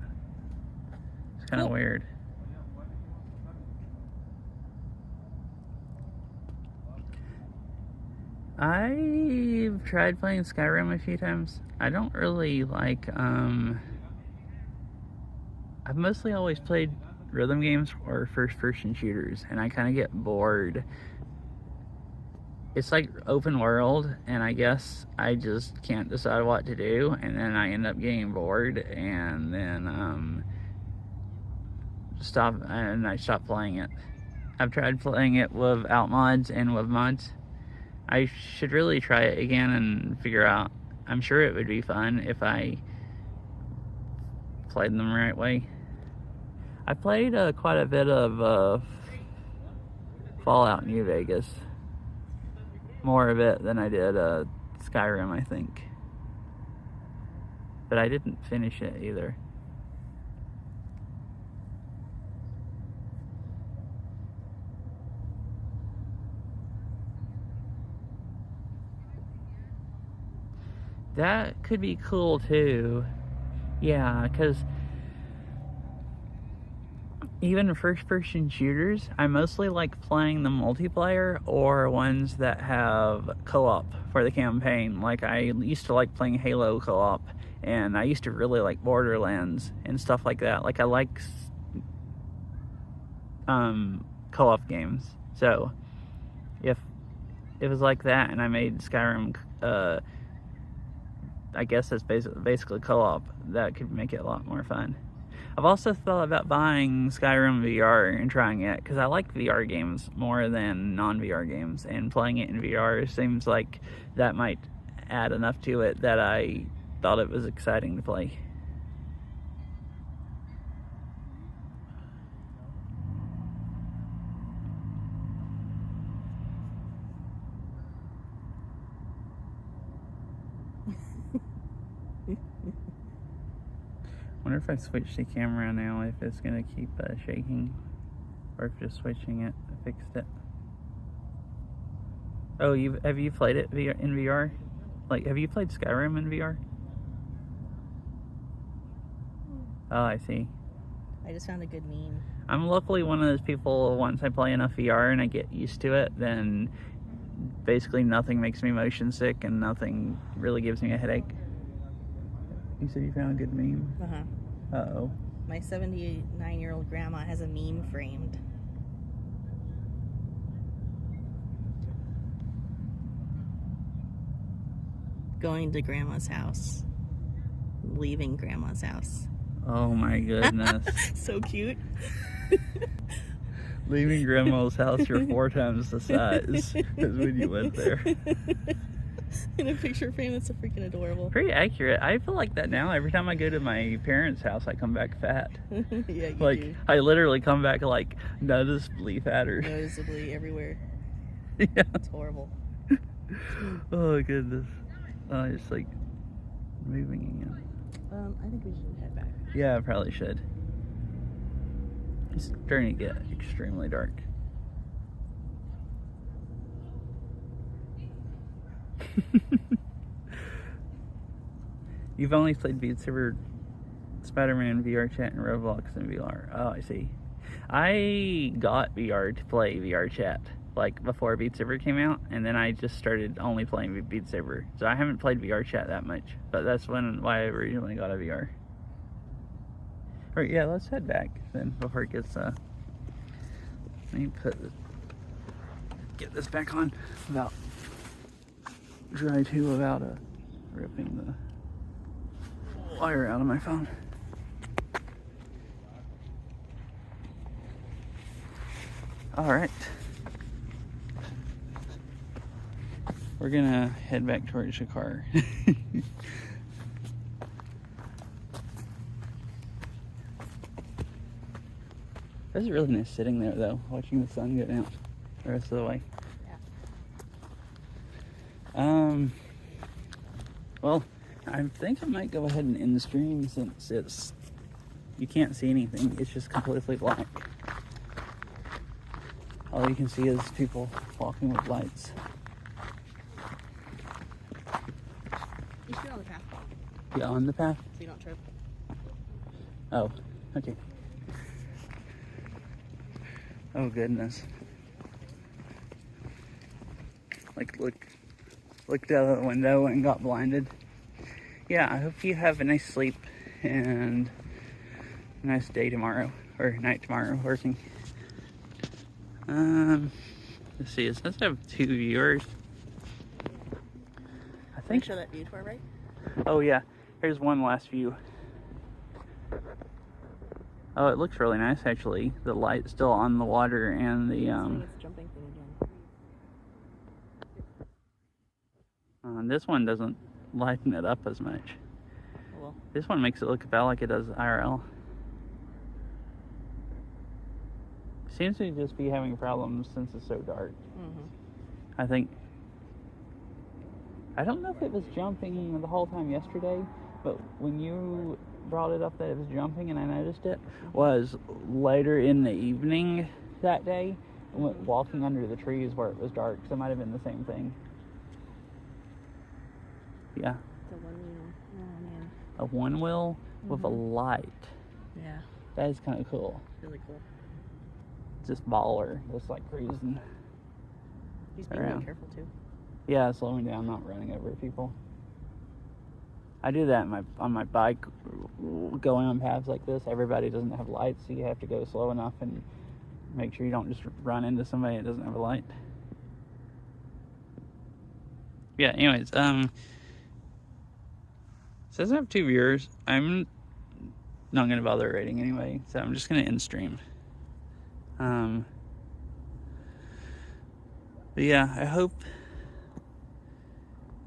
It's kind of weird. I've tried playing Skyrim a few times. I don't really like, I've mostly always played rhythm games or first-person shooters, and I kind of get bored. It's like open world, and I guess I just can't decide what to do, and then I end up getting bored, and then, I stop playing it. I've tried playing it without mods and with mods. I should really try it again and figure out. I'm sure it would be fun if I played them the right way. I played quite a bit of Fallout New Vegas. More of it than I did Skyrim, I think. But I didn't finish it either. That could be cool too. Yeah, because even first-person shooters, I mostly like playing the multiplayer or ones that have co-op for the campaign. Like, I used to like playing Halo co-op, and I used to really like Borderlands and stuff like that. Like, I like co-op games. So, if it was like that and I made Skyrim, I guess that's basically co-op, that could make it a lot more fun. I've also thought about buying Skyrim VR and trying it, because I like VR games more than non-VR games, and playing it in VR seems like that might add enough to it that I thought it was exciting to play. I wonder if I switch the camera now, if it's going to keep shaking, or if just switching it fixed it. Oh, have you played it in VR? Like, have you played Skyrim in VR? Oh, I see. I just found a good meme. I'm luckily one of those people, once I play enough VR and I get used to it, then basically nothing makes me motion sick and nothing really gives me a headache. You said you found a good meme? Uh-huh. Uh-oh. My 79-year-old grandma has a meme framed. Going to grandma's house. Leaving grandma's house. Oh my goodness. So cute. Leaving grandma's house, you're 4 times the size as when you went there. In a picture frame, that's so freaking adorable. Pretty accurate. I feel like that now. Every time I go to my parents' house, I come back fat. Yeah, you like, do. I literally come back like noticeably fatter. Noticeably everywhere. Yeah. It's horrible. Oh goodness. It's like moving again. I think we should head back. Yeah, I probably should. It's starting to get extremely dark. You've only played Beat Saber, Spider-Man VR Chat, and Roblox and VR. Oh, I see. I got VR to play VR Chat like before Beat Saber came out, and then I just started only playing Beat Saber. So I haven't played VR Chat that much, but that's why I originally got a VR. Alright, yeah, let's head back then before it gets let me get this back on without ripping the wire out of my phone. Alright. We're gonna head back towards the car. It's really nice sitting there though, watching the sun go down the rest of the way. Yeah. Well, I think I might go ahead and end the stream since you can't see anything. It's just completely black. All you can see is people walking with lights. You should be on the path. Yeah, on the path? So you don't trip. Oh, okay. Oh goodness. Like looked out the window and got blinded. Yeah, I hope you have a nice sleep and a nice day tomorrow, or night tomorrow working. Let's see, it says I have 2 viewers. I think. Show that view to our right. Oh yeah, here's one last view. Oh, it looks really nice actually. The light's still on the water and the It's jumping thing again. this one doesn't lighten it up as much. Oh, well. This one makes it look about like it does IRL. Seems to just be having problems since it's so dark. I think. I don't know if it was jumping the whole time yesterday, but when you brought it up that it was jumping and I noticed it, was later in the evening that day, walking under the trees where it was dark, so it might have been the same thing. Yeah. It's a one wheel. Oh man. A one wheel with a light. Yeah. That is kind of cool. Really cool. Just baller, just like cruising. He's being really careful too. Yeah, slowing down, not running over people. I do that on my bike, going on paths like this. Everybody doesn't have lights, so you have to go slow enough and make sure you don't just run into somebody that doesn't have a light. Yeah, anyways, says I have 2 viewers. I'm not gonna bother rating anyway, so I'm just gonna end stream. But yeah, I hope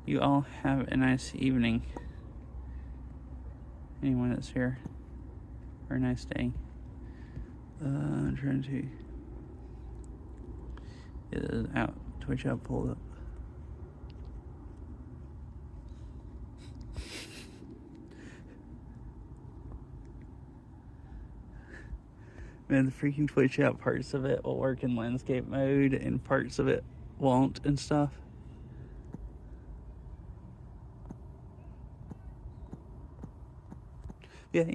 you all have a nice evening. Anyone that's here, or a nice day. I'm trying to get it out. Twitch out, pulled up. Man, the freaking Twitch out, parts of it will work in landscape mode and parts of it won't and stuff. Yeah.